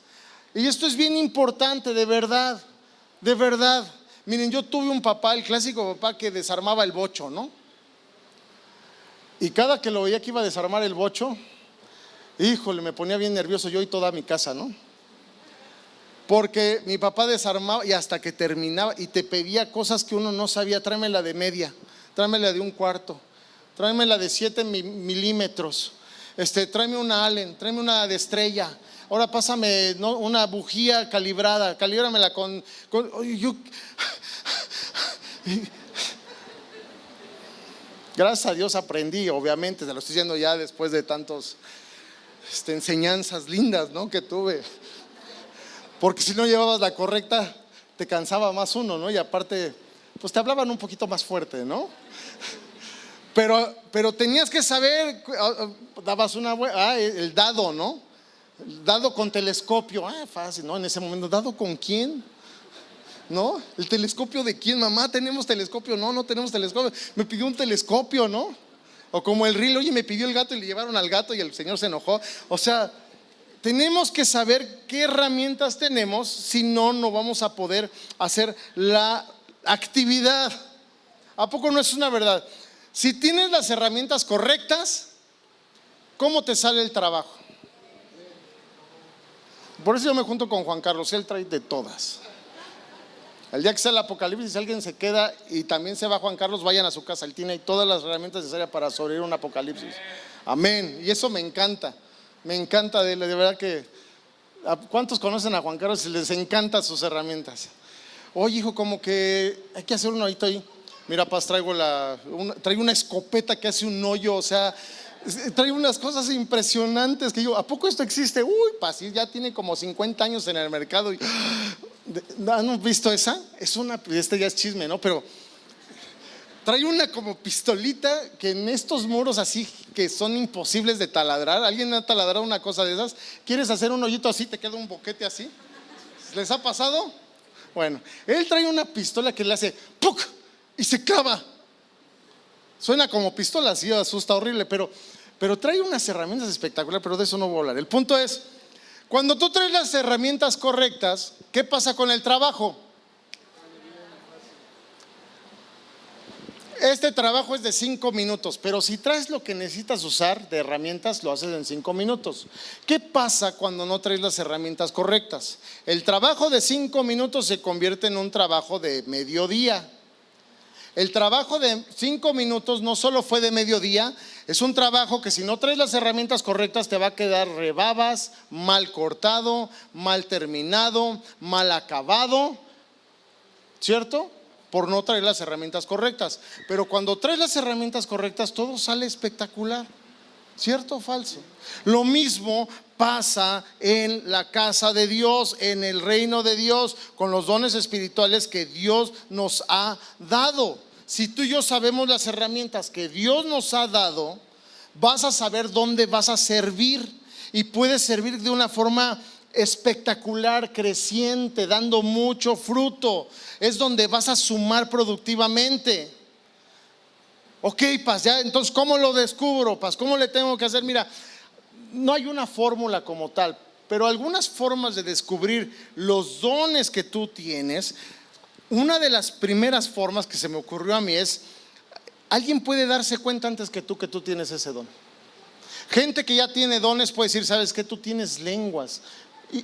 Y esto es bien importante, de verdad. De verdad. Miren, yo tuve un papá, el clásico papá que desarmaba el bocho, ¿no? Y cada que lo veía que iba a desarmar el bocho, híjole, me ponía bien nervioso yo y toda mi casa, ¿no? Porque mi papá desarmaba y hasta que terminaba y te pedía cosas que uno no sabía. Tráemela de media, tráemela de 1/4, tráemela de 7 milímetros, tráeme una Allen, tráeme una de estrella. Ahora pásame, ¿no?, una bujía calibrada, calíbramela con Gracias a Dios aprendí, obviamente, se lo estoy diciendo ya después de tantas enseñanzas lindas, ¿no?, que tuve. Porque si no llevabas la correcta, te cansaba más uno, ¿no? Y aparte, pues te hablaban un poquito más fuerte, ¿no? Pero tenías que saber, dabas el dado, ¿no? El dado con telescopio, fácil, ¿no? En ese momento, ¿dado con quién? ¿No? ¿El telescopio de quién? Mamá, ¿tenemos telescopio? No tenemos telescopio. Me pidió un telescopio, ¿no? O como el reel, oye, me pidió el gato y le llevaron al gato y el señor se enojó. O sea, tenemos que saber qué herramientas tenemos, si no, no vamos a poder hacer la actividad. ¿A poco no es una verdad? Si tienes las herramientas correctas, ¿cómo te sale el trabajo? Por eso yo me junto con Juan Carlos, él trae de todas. El día que sea el apocalipsis, si alguien se queda y también se va Juan Carlos, vayan a su casa, él tiene todas las herramientas necesarias para sobrevivir un apocalipsis. Amén. Y eso me encanta de él, de verdad que. ¿Cuántos conocen a Juan Carlos y les encantan sus herramientas? Oye, hijo, como que hay que hacer uno ahorita ahí. Mira, Paz, traigo una escopeta que hace un hoyo, o sea, traigo unas cosas impresionantes que yo, ¿a poco esto existe? Uy, Paz, ya tiene como 50 años en el mercado. ¿Han visto esa? Ya es chisme, ¿no? Pero trae una como pistolita que en estos muros así que son imposibles de taladrar. ¿Alguien ha taladrado una cosa de esas? ¿Quieres hacer un hoyito así? ¿Te queda un boquete así? ¿Les ha pasado? Bueno, él trae una pistola que le hace ¡puc! Y se clava. Suena como pistola, así asusta horrible, pero trae unas herramientas espectaculares, pero de eso no voy a hablar. El punto es, cuando tú traes las herramientas correctas, ¿qué pasa con el trabajo? Este trabajo es de 5 minutos, pero si traes lo que necesitas usar de herramientas, lo haces en 5 minutos. ¿Qué pasa cuando no traes las herramientas correctas? El trabajo de 5 minutos se convierte en un trabajo de mediodía. El trabajo de 5 minutos no solo fue de mediodía, es un trabajo que si no traes las herramientas correctas te va a quedar rebabas, mal cortado, mal terminado, mal acabado, ¿cierto? Por no traer las herramientas correctas. Pero cuando traes las herramientas correctas todo sale espectacular, ¿cierto o falso? Lo mismo pasa en la casa de Dios, en el reino de Dios, con los dones espirituales que Dios nos ha dado. Si tú y yo sabemos las herramientas que Dios nos ha dado, vas a saber dónde vas a servir, y puedes servir de una forma espectacular, creciente, dando mucho fruto. Es donde vas a sumar productivamente. Ok, Paz, ya, entonces ¿cómo lo descubro, Paz? ¿Cómo le tengo que hacer? Mira, no hay una fórmula como tal, pero algunas formas de descubrir los dones que tú tienes. Una de las primeras formas que se me ocurrió a mí es: alguien puede darse cuenta antes que tú tienes ese don. Gente que ya tiene dones puede decir: ¿sabes qué? Tú tienes lenguas.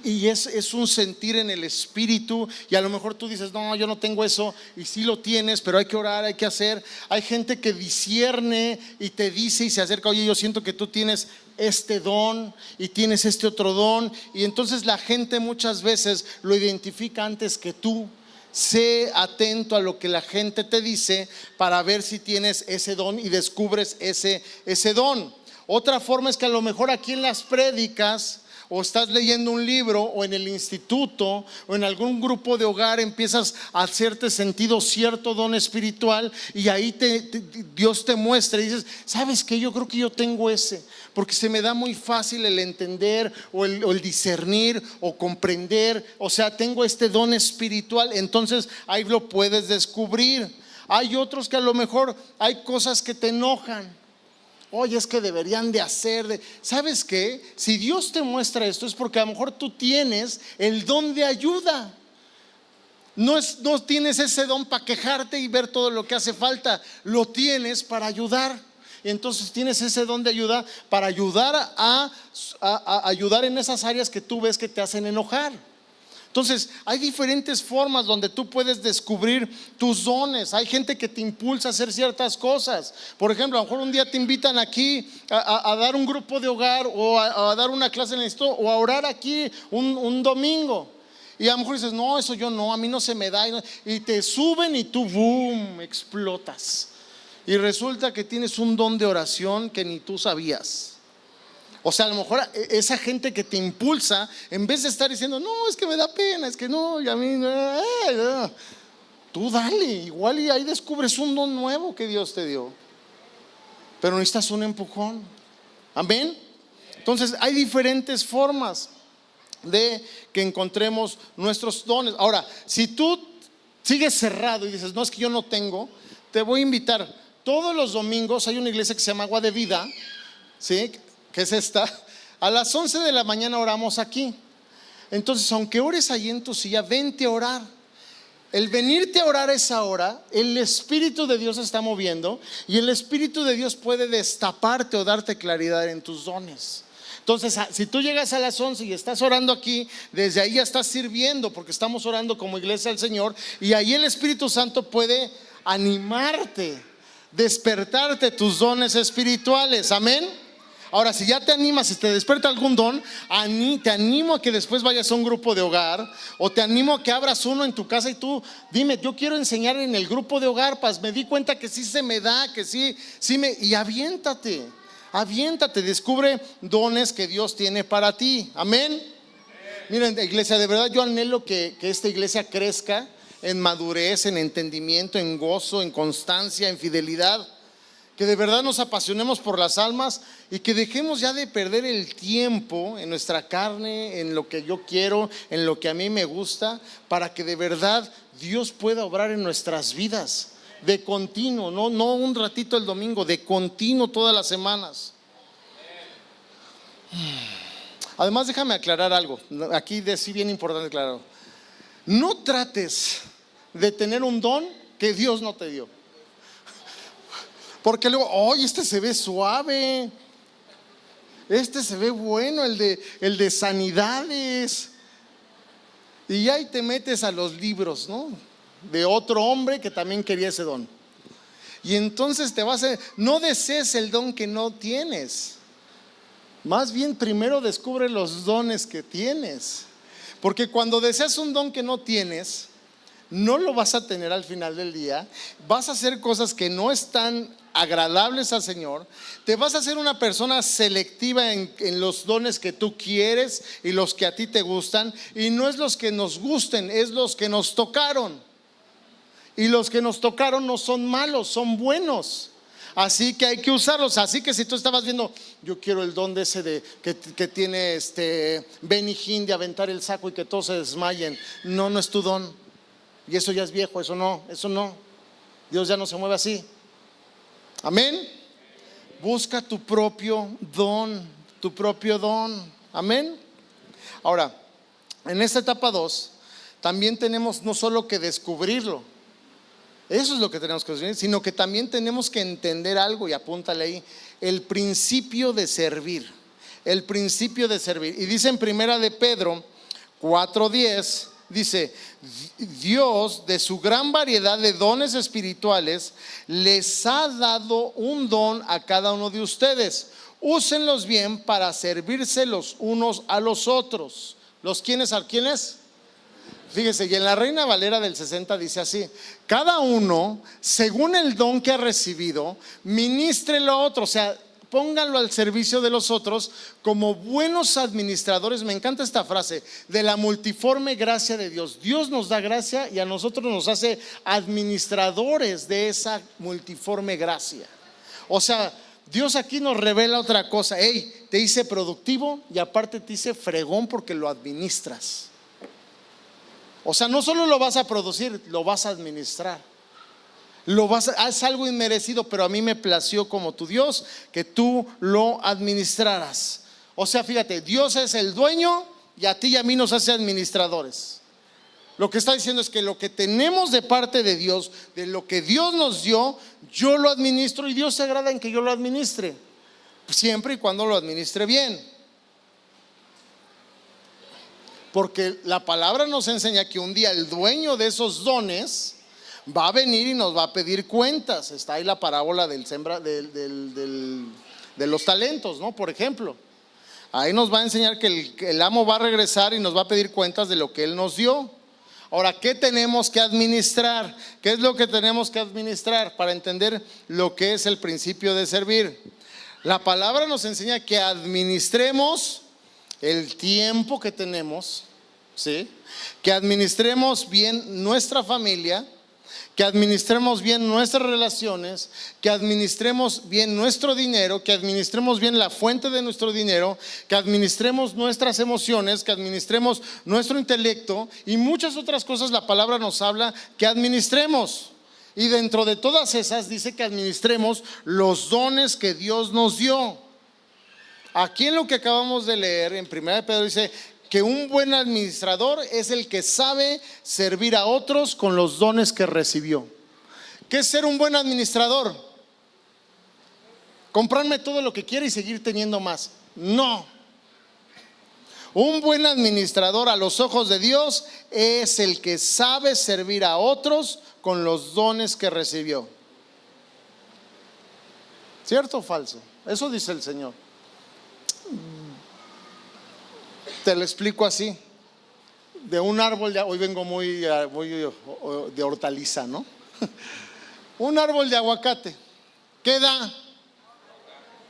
Y es un sentir en el espíritu, y a lo mejor tú dices: no, yo no tengo eso, y sí lo tienes, pero hay que orar, hay que hacer. Hay gente que discierne y te dice y se acerca: oye, yo siento que tú tienes este don y tienes este otro don, y entonces la gente muchas veces lo identifica antes que tú. Sé atento a lo que la gente te dice para ver si tienes ese don y descubres ese don. Otra forma es que a lo mejor aquí en las prédicas, o estás leyendo un libro, o en el instituto, o en algún grupo de hogar, empiezas a hacerte sentido cierto don espiritual, y ahí Dios te muestra y dices: ¿sabes qué? Yo creo que yo tengo ese, porque se me da muy fácil el entender, o el discernir, o comprender. O sea, tengo este don espiritual. Entonces ahí lo puedes descubrir. Hay otros que a lo mejor hay cosas que te enojan. Oye, es que deberían de hacer. ¿Sabes qué? Si Dios te muestra esto es porque a lo mejor tú tienes el don de ayuda. No tienes ese don para quejarte y ver todo lo que hace falta. Lo tienes para ayudar. Y entonces tienes ese don de ayuda para ayudar a ayudar en esas áreas que tú ves que te hacen enojar. Entonces hay diferentes formas donde tú puedes descubrir tus dones. Hay gente que te impulsa a hacer ciertas cosas. Por ejemplo, a lo mejor un día te invitan aquí a dar un grupo de hogar, o a dar una clase en el instituto, o a orar aquí un domingo. Y a lo mejor dices: no, eso yo no, a mí no se me da. Y te suben y tú, boom, explotas. Y resulta que tienes un don de oración que ni tú sabías. O sea, a lo mejor esa gente que te impulsa, en vez de estar diciendo: no, es que me da pena, es que no, y a mí no, tú dale, igual y ahí descubres un don nuevo que Dios te dio. Pero necesitas un empujón. Amén. Entonces hay diferentes formas de que encontremos nuestros dones. Ahora, si tú sigues cerrado y dices: no, es que yo no tengo, te voy a invitar. Todos los domingos hay una iglesia que se llama Agua de Vida, ¿sí? Que es esta. A las 11 de la mañana oramos aquí. Entonces, aunque ores ahí en tu silla, vente a orar. El venirte a orar a esa hora, el Espíritu de Dios se está moviendo, y el Espíritu de Dios puede destaparte o darte claridad en tus dones. Entonces, si tú llegas a las 11 y estás orando aquí, desde ahí ya estás sirviendo, porque estamos orando como iglesia del Señor, y ahí el Espíritu Santo puede animarte, despertarte tus dones espirituales. Amén. Ahora, si ya te animas, si te despierta algún don, te animo a que después vayas a un grupo de hogar, o te animo a que abras uno en tu casa y tú dime: yo quiero enseñar en el grupo de hogar, Paz, me di cuenta que sí se me da, que sí y aviéntate, descubre dones que Dios tiene para ti. Amén. Miren, iglesia, de verdad yo anhelo que esta iglesia crezca en madurez, en entendimiento, en gozo, en constancia, en fidelidad. Que de verdad nos apasionemos por las almas, y que dejemos ya de perder el tiempo en nuestra carne, en lo que yo quiero, en lo que a mí me gusta, para que de verdad Dios pueda obrar en nuestras vidas de continuo, no un ratito el domingo, de continuo todas las semanas. Además, déjame aclarar algo, aquí sí bien importante aclarar. No trates de tener un don que Dios no te dio. Porque luego, oye, este se ve suave, este se ve bueno, el de sanidades. Y ahí te metes a los libros, ¿no? De otro hombre que también quería ese don. Y entonces no desees el don que no tienes. Más bien primero descubre los dones que tienes. Porque cuando deseas un don que no tienes, no lo vas a tener al final del día. Vas a hacer cosas que no están agradables al Señor. Te vas a hacer una persona selectiva en los dones que tú quieres y los que a ti te gustan. Y no es los que nos gusten, es los que nos tocaron. Y los que nos tocaron no son malos, son buenos. Así que hay que usarlos. Así que si tú estabas viendo, yo quiero el don de ese que tiene Benny Hinn de aventar el saco y que todos se desmayen. No, no es tu don. Y eso ya es viejo, eso no. Dios ya no se mueve así. Amén. Busca tu propio don, Amén. Ahora, en esta etapa 2, también tenemos no solo que descubrirlo, eso es lo que tenemos que descubrir, sino que también tenemos que entender algo, y apúntale ahí, el principio de servir. El principio de servir. Y dice en primera de Pedro 4:10, dice: Dios, de su gran variedad de dones espirituales, les ha dado un don a cada uno de ustedes. Úsenlos bien para servirse los unos a los otros. ¿Los quiénes a quiénes? Fíjese, y en la Reina Valera del 60 dice así: cada uno, según el don que ha recibido, ministrelo a otro. O sea, pónganlo al servicio de los otros como buenos administradores. Me encanta esta frase, de la multiforme gracia de Dios. Dios nos da gracia y a nosotros nos hace administradores de esa multiforme gracia. O sea, Dios aquí nos revela otra cosa. Hey, te hice productivo y aparte te hice fregón porque lo administras. O sea, no solo lo vas a producir, lo vas a administrar. Es algo inmerecido, pero a mí me plació como tu Dios que tú lo administraras. O sea, fíjate, Dios es el dueño y a ti y a mí nos hace administradores. Lo que está diciendo es que lo que tenemos de parte de Dios, de lo que Dios nos dio, yo lo administro y Dios se agrada en que yo lo administre, siempre y cuando lo administre bien. Porque la palabra nos enseña que un día el dueño de esos dones va a venir y nos va a pedir cuentas. Está ahí la parábola de los talentos, ¿no? Por ejemplo, ahí nos va a enseñar que el amo va a regresar y nos va a pedir cuentas de lo que él nos dio. Ahora, ¿qué tenemos que administrar? ¿Qué es lo que tenemos que administrar para entender lo que es el principio de servir? La palabra nos enseña que administremos el tiempo que tenemos, ¿sí? Que administremos bien nuestra familia, que administremos bien nuestras relaciones, que administremos bien nuestro dinero, que administremos bien la fuente de nuestro dinero, que administremos nuestras emociones, que administremos nuestro intelecto y muchas otras cosas. La palabra nos habla que administremos. Y dentro de todas esas dice que administremos los dones que Dios nos dio. Aquí en lo que acabamos de leer en 1 Pedro dice que un buen administrador es el que sabe servir a otros con los dones que recibió. ¿Qué es ser un buen administrador? ¿Comprarme todo lo que quiera y seguir teniendo más? No. Un buen administrador a los ojos de Dios es el que sabe servir a otros con los dones que recibió. ¿Cierto o falso? Eso dice el Señor. Te lo explico así. De un árbol, hoy vengo muy de hortaliza, ¿no? Un árbol de aguacate, ¿qué da?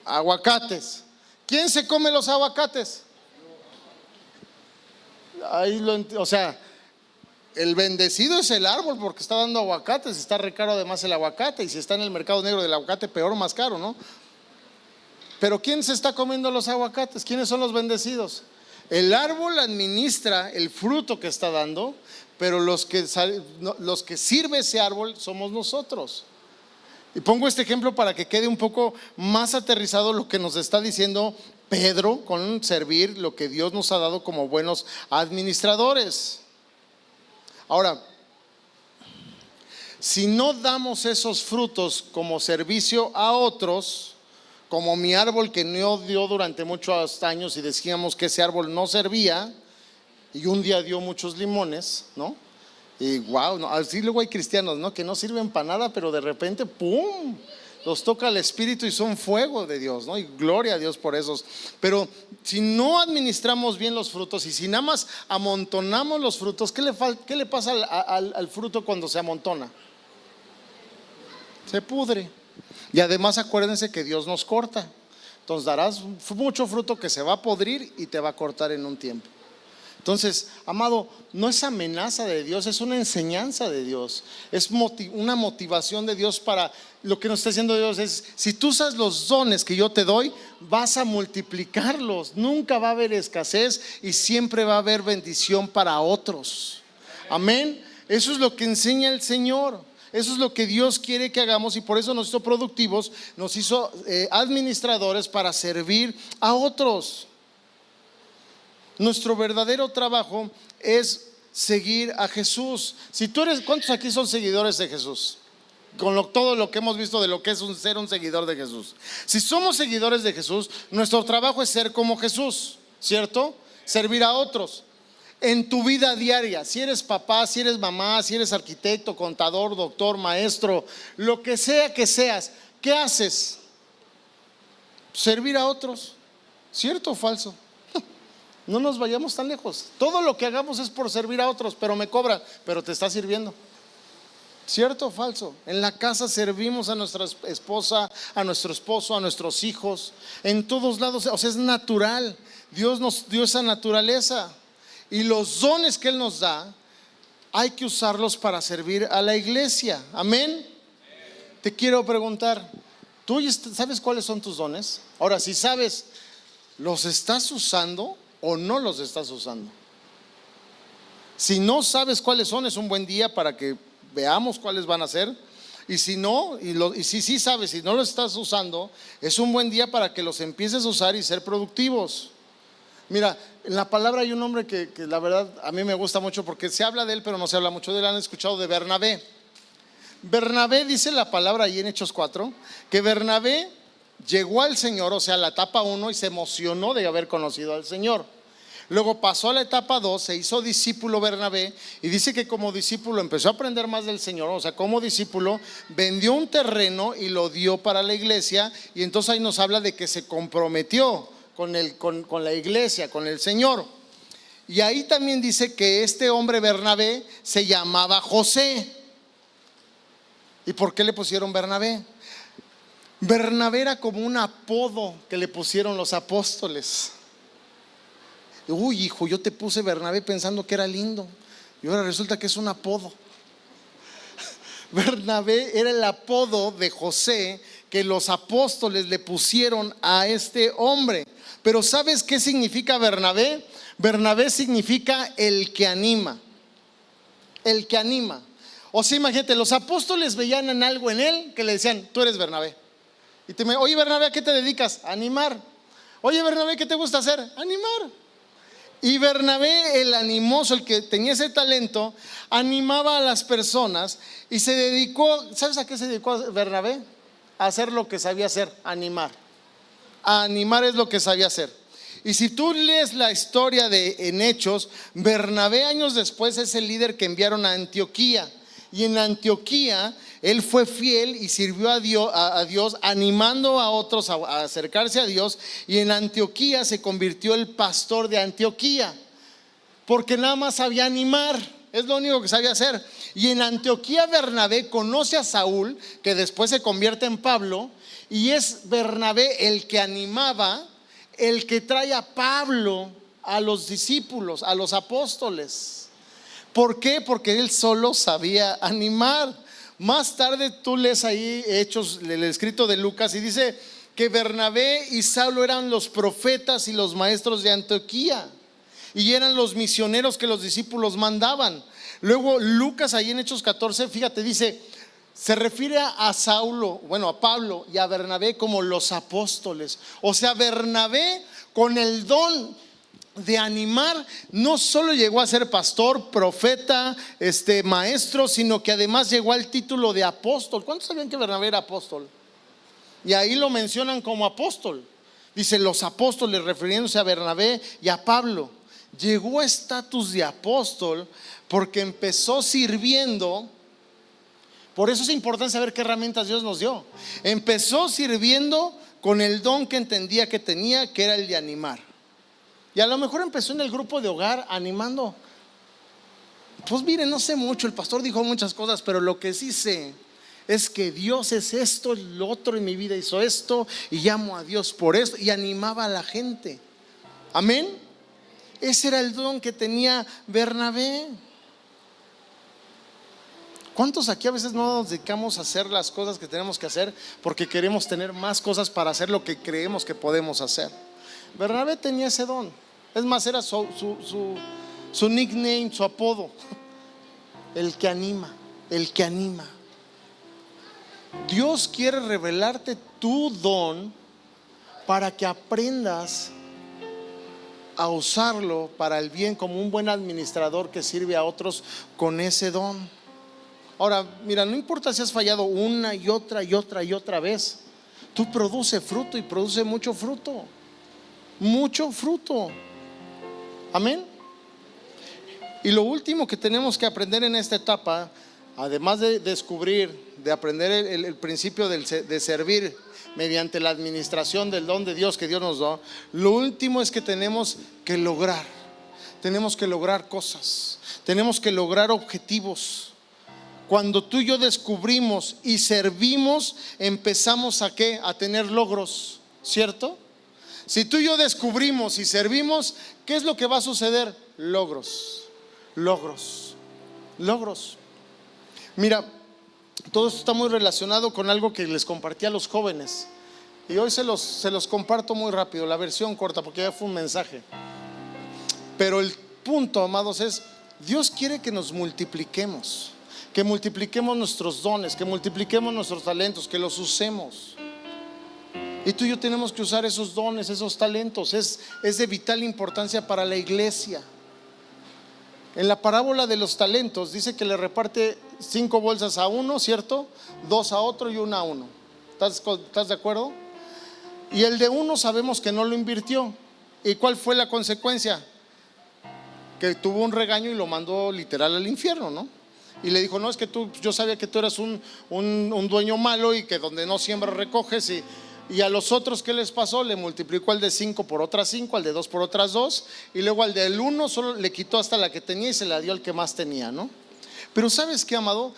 Aguacates. ¿Quién se come los aguacates? O sea, el bendecido es el árbol porque está dando aguacates. Está re caro además el aguacate, y si está en el mercado negro del aguacate, peor, más caro, ¿no? Pero ¿quién se está comiendo los aguacates? ¿Quiénes son los bendecidos? El árbol administra el fruto que está dando, pero los que sirve ese árbol somos nosotros. Y pongo este ejemplo para que quede un poco más aterrizado lo que nos está diciendo Pedro con servir lo que Dios nos ha dado como buenos administradores. Ahora, Si no damos esos frutos como servicio a otros, como mi árbol que no dio durante muchos años y decíamos que ese árbol no servía y un día dio muchos limones, ¿no? Y wow, no, así luego hay cristianos, ¿no? Que no sirven para nada, pero de repente, ¡pum!, los toca el Espíritu y son fuego de Dios, ¿no? Y gloria a Dios por esos. Pero si no administramos bien los frutos y si nada más amontonamos los frutos, ¿qué le pasa al fruto cuando se amontona? Se pudre. Y además acuérdense que Dios nos corta. Entonces darás mucho fruto que se va a podrir y te va a cortar en un tiempo. Entonces, amado, no es amenaza de Dios, es una enseñanza de Dios, es una motivación de Dios. Para lo que nos está diciendo Dios es: si tú usas los dones que yo te doy, vas a multiplicarlos, nunca va a haber escasez y siempre va a haber bendición para otros. Amén. Eso es lo que enseña el Señor. Eso es lo que Dios quiere que hagamos, y por eso nos hizo productivos, nos hizo administradores para servir a otros. Nuestro verdadero trabajo es seguir a Jesús. Si tú eres, ¿cuántos aquí son seguidores de Jesús? Con todo lo que hemos visto de lo que es ser un seguidor de Jesús. Si somos seguidores de Jesús, nuestro trabajo es ser como Jesús, ¿cierto? Servir a otros. En tu vida diaria, si eres papá, si eres mamá, si eres arquitecto, contador, doctor, maestro, lo que sea que seas, ¿qué haces? Servir a otros. ¿Cierto o falso? No nos vayamos tan lejos. Todo lo que hagamos es por servir a otros, pero me cobran, pero te está sirviendo. ¿Cierto o falso? En la casa servimos a nuestra esposa, a nuestro esposo, a nuestros hijos, en todos lados. O sea, es natural. Dios nos dio esa naturaleza, y los dones que Él nos da hay que usarlos para servir a la iglesia. Amén. Te quiero preguntar, ¿tú sabes cuáles son tus dones? Ahora, si sabes, ¿los estás usando o no los estás usando? Si no sabes cuáles son, es un buen día para que veamos cuáles van a ser. Y si no, y si sí sabes y no los estás usando, es un buen día para que los empieces a usar y ser productivos. Mira, en la palabra hay un hombre que la verdad a mí me gusta mucho, porque se habla de él pero no se habla mucho de él. ¿Han escuchado de Bernabé? Bernabé, dice la palabra ahí en Hechos 4, que Bernabé llegó al Señor, o sea, la etapa 1, y se emocionó de haber conocido al Señor. Luego pasó a la etapa 2, se hizo discípulo Bernabé, y dice que como discípulo empezó a aprender más del Señor. O sea, como discípulo vendió un terreno y lo dio para la iglesia, y entonces ahí nos habla de que se comprometió con la iglesia, con el Señor. Y ahí también dice que este hombre Bernabé se llamaba José. ¿Y por qué le pusieron Bernabé? Bernabé era como un apodo que le pusieron los apóstoles. Uy, hijo, yo te puse Bernabé pensando que era lindo, y ahora resulta que es un apodo. Bernabé era el apodo de José que los apóstoles le pusieron a este hombre. Pero ¿sabes qué significa Bernabé? Bernabé significa el que anima. El que anima. O sea, imagínate, los apóstoles veían en algo en él que le decían: tú eres Bernabé. Y oye, Bernabé, ¿a qué te dedicas? A animar. Oye, Bernabé, ¿qué te gusta hacer? Animar. Y Bernabé, el animoso, el que tenía ese talento, animaba a las personas y se dedicó. ¿Sabes a qué se dedicó Bernabé? A hacer lo que sabía hacer: animar. A animar es lo que sabía hacer. Y si tú lees la historia en Hechos, Bernabé años después es el líder que enviaron a Antioquía. Y en Antioquía él fue fiel y sirvió a Dios, animando a otros a acercarse a Dios. Y en Antioquía se convirtió el pastor de Antioquía, porque nada más sabía animar, es lo único que sabía hacer. Y en Antioquía Bernabé conoce a Saúl, que después se convierte en Pablo. Y es Bernabé el que animaba, el que trae a Pablo a los discípulos, a los apóstoles. ¿Por qué? Porque él solo sabía animar. Más tarde tú lees ahí Hechos, el escrito de Lucas, y dice que Bernabé y Saulo eran los profetas y los maestros de Antioquía, y eran los misioneros que los discípulos mandaban. Luego Lucas ahí en Hechos 14, fíjate, dice, se refiere a Saulo, bueno, a Pablo y a Bernabé como los apóstoles. O sea, Bernabé con el don de animar, no solo llegó a ser pastor, profeta, maestro, sino que además llegó al título de apóstol. ¿Cuántos sabían que Bernabé era apóstol? Y ahí lo mencionan como apóstol. Dice los apóstoles, refiriéndose a Bernabé y a Pablo. Llegó a estatus de apóstol porque empezó sirviendo. Por eso es importante saber qué herramientas Dios nos dio. Empezó sirviendo con el don que entendía que tenía, que era el de animar. Y a lo mejor empezó en el grupo de hogar animando. Pues miren, no sé mucho, el pastor dijo muchas cosas, pero lo que sí sé es que Dios es esto, lo otro, en mi vida hizo esto, y llamo a Dios por esto, y animaba a la gente. Amén. Ese era el don que tenía Bernabé. ¿Cuántos aquí a veces no nos dedicamos a hacer las cosas que tenemos que hacer porque queremos tener más cosas para hacer lo que creemos que podemos hacer? Bernabé tenía ese don. Es más, era su nickname, su apodo. El que anima, el que anima. Dios quiere revelarte tu don para que aprendas a usarlo para el bien, como un buen administrador que sirve a otros con ese don. Ahora, mira, no importa si has fallado una y otra y otra y otra vez, tú produce fruto, y produce mucho fruto. Mucho fruto. Amén. Y lo último que tenemos que aprender en esta etapa, además de descubrir, de aprender el principio de servir mediante la administración del don de Dios que Dios nos da, lo último es que tenemos que lograr cosas, tenemos que lograr objetivos. Cuando tú y yo descubrimos y servimos, empezamos ¿a qué? A tener logros, ¿cierto? Si tú y yo descubrimos y servimos, ¿qué es lo que va a suceder? Logros. Mira, todo esto está muy relacionado con algo que les compartí a los jóvenes, y hoy se los comparto muy rápido, la versión corta, porque ya fue un mensaje. Pero el punto, amados, es: Dios quiere que nos multipliquemos, que multipliquemos nuestros dones, que multipliquemos nuestros talentos, que los usemos. Y tú y yo tenemos que usar esos dones, esos talentos. Es de vital importancia para la iglesia. En la parábola de los talentos dice que le reparte 5 bolsas a uno, ¿cierto? 2 a otro y 1 a uno. ¿Estás de acuerdo? Y el de uno sabemos que no lo invirtió. ¿Y cuál fue la consecuencia? Que tuvo un regaño y lo mandó literal al infierno, ¿no? Y le dijo: no, es que yo sabía que tú eras un dueño malo, y que donde no siembras recoges. Y a los otros, ¿qué les pasó? Le multiplicó al de 5 por otras 5, al de 2 por otras 2, y luego al del 1 solo le quitó hasta la que tenía y se la dio al que más tenía, ¿no? Pero ¿sabes qué, amado?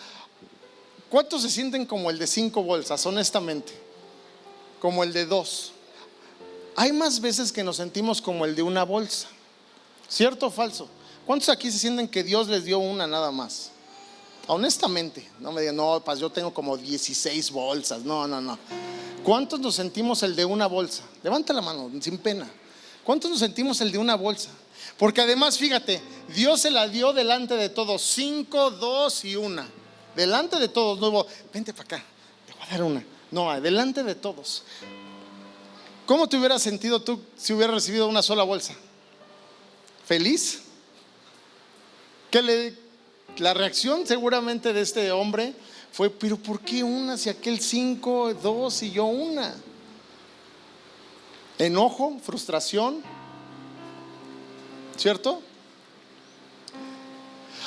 ¿Cuántos se sienten como el de 5 bolsas, honestamente? Como el de 2. Hay más veces que nos sentimos como el de una bolsa, ¿cierto o falso? ¿Cuántos aquí se sienten que Dios les dio una nada más? Honestamente, no me digan: no, pues yo tengo como 16 bolsas. No. ¿Cuántos nos sentimos el de una bolsa? Levanta la mano, sin pena. ¿Cuántos nos sentimos el de una bolsa? Porque además, fíjate, Dios se la dio delante de todos: 5, 2 y 1. Delante de todos. No hubo: vente para acá, te voy a dar una. No, delante de todos. ¿Cómo te hubieras sentido tú si hubieras recibido una sola bolsa? ¿Feliz? La reacción seguramente de este hombre fue: pero ¿por qué una si aquel 5, 2 y yo una? Enojo, frustración, ¿cierto?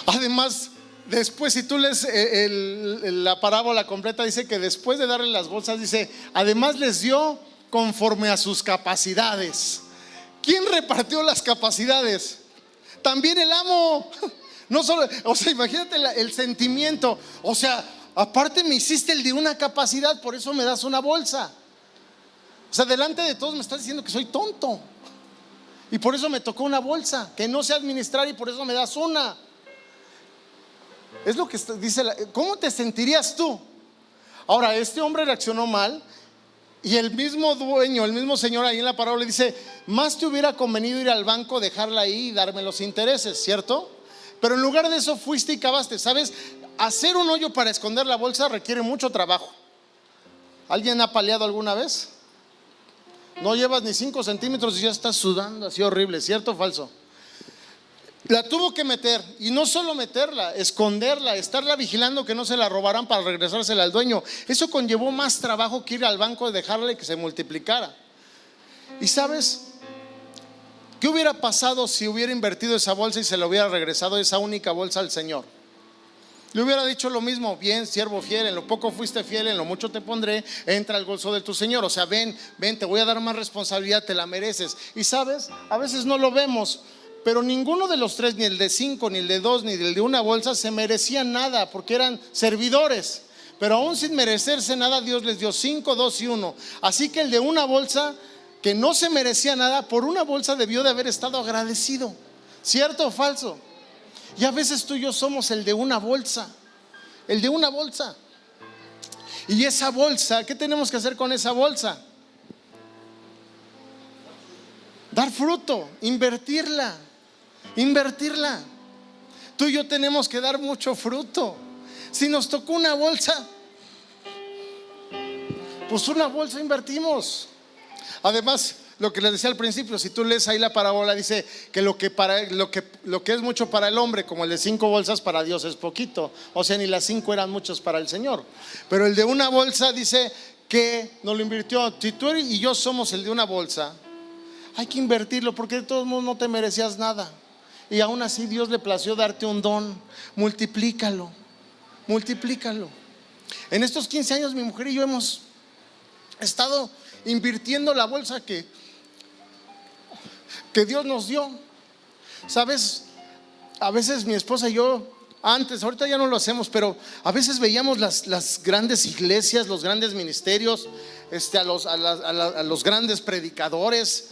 Además, después, si tú lees la parábola completa, dice que después de darle las bolsas, dice: además les dio conforme a sus capacidades. ¿Quién repartió las capacidades? También el amo. No solo, o sea, imagínate el sentimiento. O sea, aparte me hiciste el de una capacidad, por eso me das una bolsa. O sea, delante de todos me estás diciendo que soy tonto, y por eso me tocó una bolsa, que no sé administrar, y por eso me das una. Es lo que dice ¿cómo te sentirías tú? Ahora, este hombre reaccionó mal, y el mismo dueño, el mismo señor ahí en la parábola dice: más te hubiera convenido ir al banco, dejarla ahí y darme los intereses, ¿cierto? Pero en lugar de eso fuiste y cavaste. ¿Sabes? Hacer un hoyo para esconder la bolsa requiere mucho trabajo. ¿Alguien ha paleado alguna vez? No llevas ni 5 centímetros y ya estás sudando así horrible, ¿cierto o falso? La tuvo que meter, y no solo meterla, esconderla, estarla vigilando que no se la robaran para regresársela al dueño. Eso conllevó más trabajo que ir al banco y dejarle que se multiplicara. ¿Y sabes qué hubiera pasado si hubiera invertido esa bolsa y se le hubiera regresado esa única bolsa al Señor? Le hubiera dicho lo mismo: bien, siervo fiel, en lo poco fuiste fiel, en lo mucho te pondré, entra al gozo de tu Señor. O sea, ven, te voy a dar más responsabilidad, te la mereces. Y sabes, a veces no lo vemos, pero ninguno de los tres, ni el de 5, ni el de 2, ni el de una bolsa, se merecían nada, porque eran servidores. Pero aún sin merecerse nada, Dios les dio 5, 2 y 1. Así que el de una bolsa, que no se merecía nada, por una bolsa debió de haber estado agradecido. ¿Cierto o falso? Y a veces tú y yo somos el de una bolsa. El de una bolsa. Y esa bolsa, ¿qué tenemos que hacer con esa bolsa? Dar fruto, invertirla. Tú y yo tenemos que dar mucho fruto. Si nos tocó una bolsa, pues una bolsa invertimos. Además, lo que les decía al principio, si tú lees ahí la parábola, dice que lo que es mucho para el hombre, como el de 5 bolsas, para Dios es poquito. O sea, ni las 5 eran muchas para el Señor. Pero el de una bolsa dice que no lo invirtió. Si tú y yo somos el de una bolsa, hay que invertirlo, porque de todos modos no te merecías nada. Y aún así Dios le plació darte un don. Multiplícalo. En estos 15 años mi mujer y yo hemos estado invirtiendo la bolsa que Dios nos dio. Sabes, a veces mi esposa y yo, antes, ahorita ya no lo hacemos, pero a veces veíamos las grandes iglesias, los grandes ministerios, a los grandes predicadores,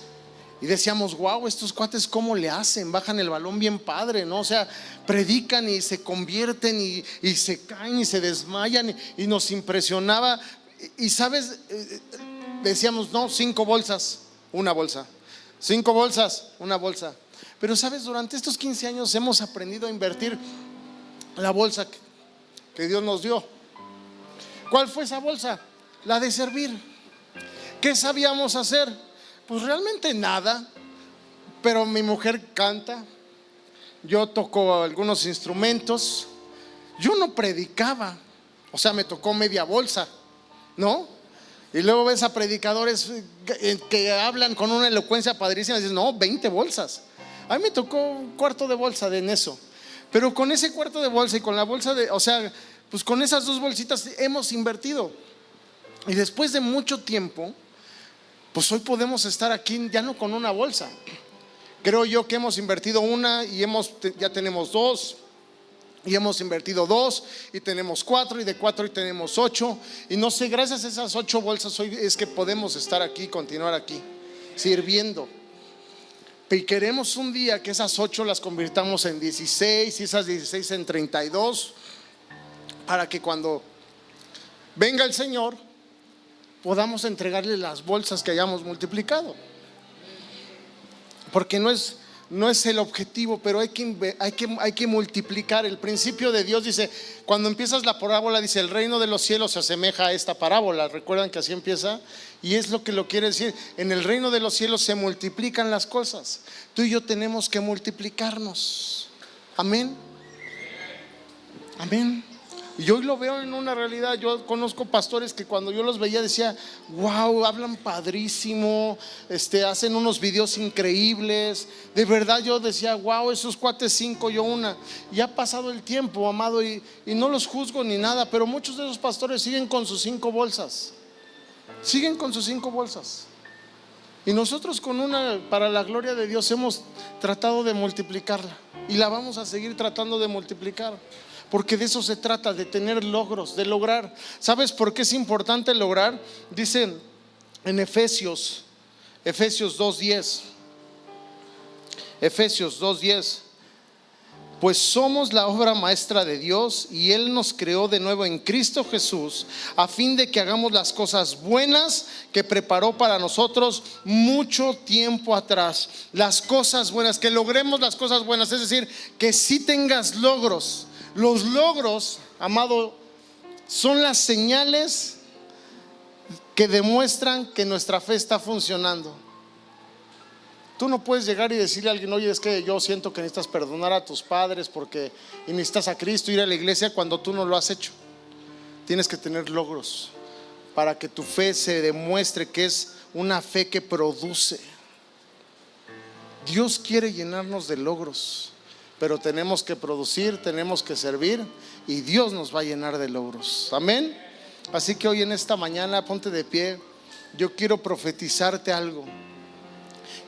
y decíamos: wow, estos cuates cómo le hacen, bajan el balón bien padre, ¿no? O sea, predican y se convierten y se caen y se desmayan, y nos impresionaba. Y sabes, decíamos: no, 5 bolsas, una bolsa. 5 bolsas, una bolsa. Pero sabes, durante estos 15 años hemos aprendido a invertir la bolsa que Dios nos dio. ¿Cuál fue esa bolsa? La de servir. ¿Qué sabíamos hacer? Pues realmente nada. Pero mi mujer canta, yo toco algunos instrumentos. Yo no predicaba, o sea, me tocó media bolsa, ¿no? Y luego ves a predicadores que hablan con una elocuencia padrísima y dices: no, 20 bolsas. A mí me tocó un cuarto de bolsa en eso. Pero con ese cuarto de bolsa y con la bolsa o sea, pues con esas 2 bolsitas hemos invertido. Y después de mucho tiempo, pues hoy podemos estar aquí ya no con una bolsa. Creo yo que hemos invertido una y ya tenemos 2. Y hemos invertido 2 y tenemos 4, y de 4 y tenemos 8. Y no sé, gracias a esas 8 bolsas hoy es que podemos estar aquí, continuar aquí, sirviendo. Y queremos un día que esas 8 las convirtamos en 16 y esas 16 en 32, para que cuando venga el Señor podamos entregarle las bolsas que hayamos multiplicado. Porque no es el objetivo, pero hay que multiplicar. El principio de Dios dice, cuando empiezas la parábola, dice: el reino de los cielos se asemeja a esta parábola. ¿Recuerdan que así empieza? Y es lo que quiere decir: en el reino de los cielos se multiplican las cosas. Tú y yo tenemos que multiplicarnos. Amén. Y hoy lo veo en una realidad. Yo conozco pastores que cuando yo los veía decía: wow, hablan padrísimo, hacen unos videos increíbles. De verdad yo decía: wow, esos cuates 5, yo una. Y ha pasado el tiempo, amado, y no los juzgo ni nada, pero muchos de esos pastores siguen con sus 5 bolsas. Y nosotros con una, para la gloria de Dios, hemos tratado de multiplicarla. Y la vamos a seguir tratando de multiplicar. Porque de eso se trata, de tener logros, de lograr. ¿Sabes por qué es importante lograr? Dice en Efesios 2:10. Efesios 2:10. Pues somos la obra maestra de Dios, y Él nos creó de nuevo en Cristo Jesús, a fin de que hagamos las cosas buenas que preparó para nosotros mucho tiempo atrás. Las cosas buenas, que logremos las cosas buenas, es decir, que sí tengas logros. Los logros, amado, son las señales que demuestran que nuestra fe está funcionando. Tú no puedes llegar y decirle a alguien: oye, es que yo siento que necesitas perdonar a tus padres y necesitas a Cristo, ir a la iglesia, cuando tú no lo has hecho. Tienes que tener logros para que tu fe se demuestre que es una fe que produce. Dios quiere llenarnos de logros, pero tenemos que producir, tenemos que servir, y Dios nos va a llenar de logros. Amén. Así que hoy en esta mañana, ponte de pie. Yo quiero profetizarte algo.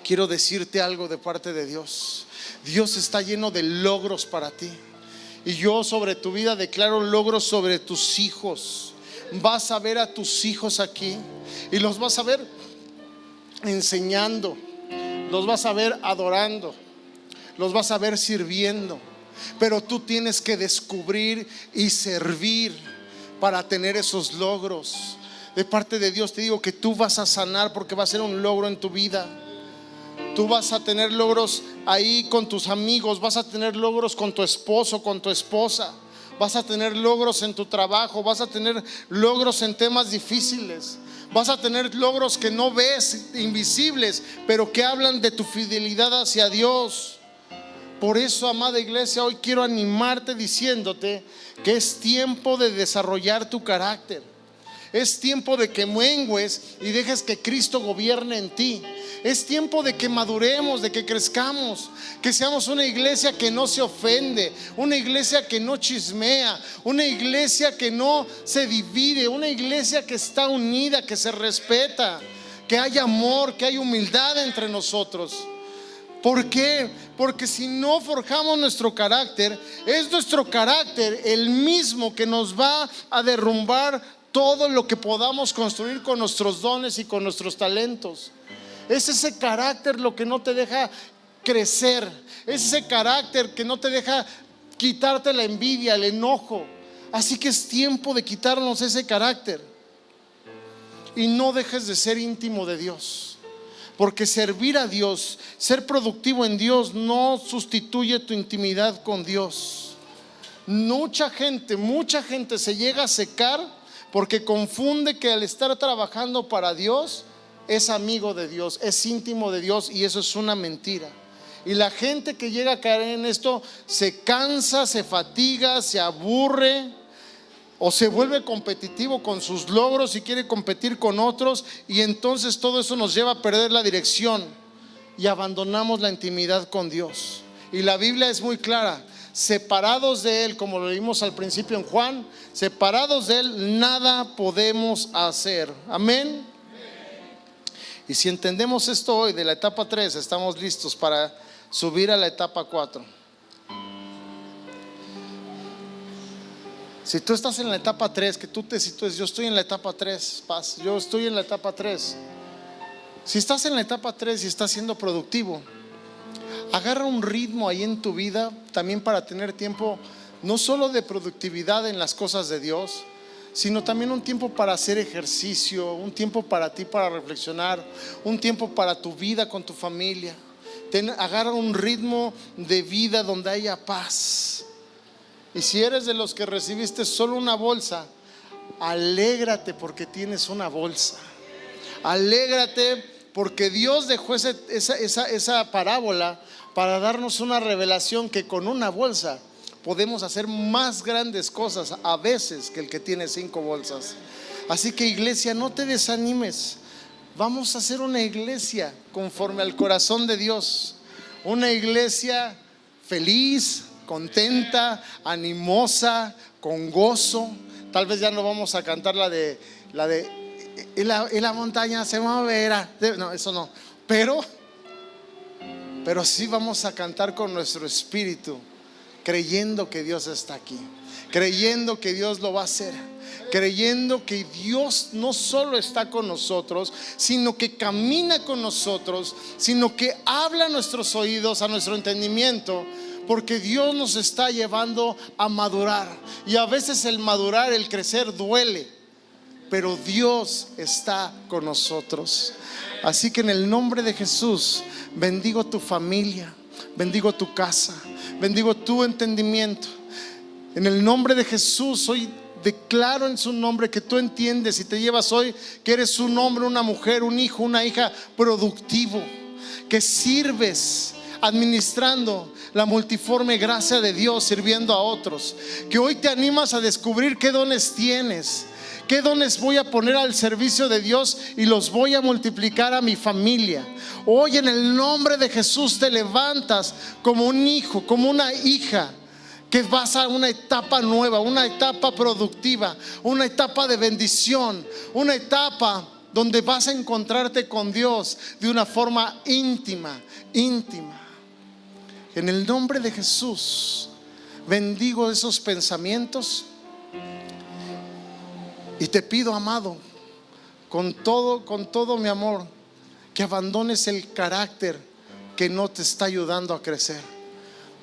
Quiero decirte algo de parte de Dios. Dios está lleno de logros para ti. Y yo sobre tu vida declaro logros sobre tus hijos. Vas a ver a tus hijos aquí y los vas a ver enseñando, los vas a ver adorando, los vas a ver sirviendo. Pero tú tienes que descubrir y servir para tener esos logros. De parte de Dios te digo que tú vas a sanar, porque va a ser un logro en tu vida. Tú vas a tener logros ahí con tus amigos, vas a tener logros con tu esposo, con tu esposa, vas a tener logros en tu trabajo, vas a tener logros en temas difíciles, vas a tener logros que no ves, invisibles, pero que hablan de tu fidelidad hacia Dios. Por eso, amada iglesia, hoy quiero animarte diciéndote que es tiempo de desarrollar tu carácter. Es tiempo de que mengues y dejes que Cristo gobierne en ti. Es tiempo de que maduremos, de que crezcamos, que seamos una iglesia que no se ofende, una iglesia que no chismea, una iglesia que no se divide, una iglesia que está unida, que se respeta, que hay amor, que hay humildad entre nosotros. ¿Por qué? Porque si no forjamos nuestro carácter, es nuestro carácter el mismo que nos va a derrumbar todo lo que podamos construir con nuestros dones y con nuestros talentos. Es ese carácter lo que no te deja crecer. Es ese carácter que no te deja quitarte la envidia, el enojo. Así que es tiempo de quitarnos ese carácter. Y no dejes de ser íntimo de Dios, porque servir a Dios, ser productivo en Dios, no sustituye tu intimidad con Dios. Mucha gente se llega a secar porque confunde que al estar trabajando para Dios es amigo de Dios, es íntimo de Dios, y eso es una mentira. Y la gente que llega a caer en esto se cansa, se fatiga, se aburre o se vuelve competitivo con sus logros y quiere competir con otros, y entonces todo eso nos lleva a perder la dirección y abandonamos la intimidad con Dios. Y la Biblia es muy clara: separados de Él, como lo leímos al principio en Juan, separados de Él nada podemos hacer. Amén. Y si entendemos esto hoy de la etapa 3, estamos listos para subir a la etapa 4. Si tú estás en la etapa 3, que tú te sitúes: yo estoy en la etapa 3, paz, yo estoy en la etapa 3. Si estás en la etapa 3 y estás siendo productivo, agarra un ritmo ahí en tu vida también para tener tiempo no solo de productividad en las cosas de Dios, sino también un tiempo para hacer ejercicio, un tiempo para ti para reflexionar, un tiempo para tu vida con tu familia. Agarra un ritmo de vida donde haya paz. Y si eres de los que recibiste solo una bolsa, alégrate porque tienes una bolsa. Alégrate porque Dios dejó esa parábola para darnos una revelación que con una bolsa podemos hacer más grandes cosas a veces que el que tiene 5 bolsas. Así que, iglesia, no te desanimes. Vamos a hacer una iglesia conforme al corazón de Dios. Una iglesia feliz, contenta, animosa, con gozo. Tal vez ya no vamos a cantar la de y la montaña se moverá. No, eso no. Pero sí vamos a cantar con nuestro espíritu, creyendo que Dios está aquí, creyendo que Dios lo va a hacer, creyendo que Dios no solo está con nosotros, sino que camina con nosotros, sino que habla a nuestros oídos, a nuestro entendimiento, porque Dios nos está llevando a madurar. Y a veces el madurar, el crecer duele, pero Dios está con nosotros. Así que en el nombre de Jesús bendigo tu familia, bendigo tu casa, bendigo tu entendimiento. En el nombre de Jesús hoy declaro en su nombre que tú entiendes y te llevas hoy que eres un hombre, una mujer, un hijo, una hija productivo, que sirves administrando la multiforme gracia de Dios, sirviendo a otros, que hoy te animas a descubrir qué dones tienes, qué dones voy a poner al servicio de Dios y los voy a multiplicar a mi familia. Hoy en el nombre de Jesús te levantas como un hijo, como una hija, que vas a una etapa nueva, una etapa productiva, una etapa de bendición, una etapa donde vas a encontrarte con Dios de una forma íntima. En el nombre de Jesús bendigo esos pensamientos y te pido, amado, con todo mi amor, que abandones el carácter que no te está ayudando a crecer.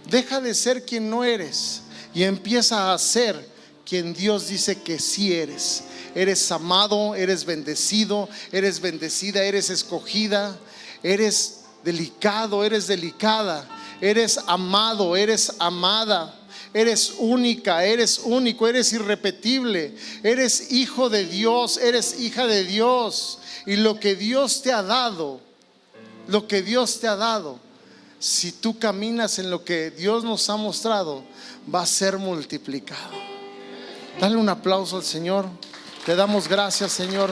Deja de ser quien no eres y empieza a ser quien Dios dice que sí eres. Eres amado, eres bendecido, eres bendecida, eres escogida, eres delicado, eres delicada, eres amado, eres amada, eres única, eres único, eres irrepetible, eres hijo de Dios, eres hija de Dios. Y lo que Dios te ha dado, si tú caminas en lo que Dios nos ha mostrado, va a ser multiplicado. Dale un aplauso al Señor. Te damos gracias, Señor.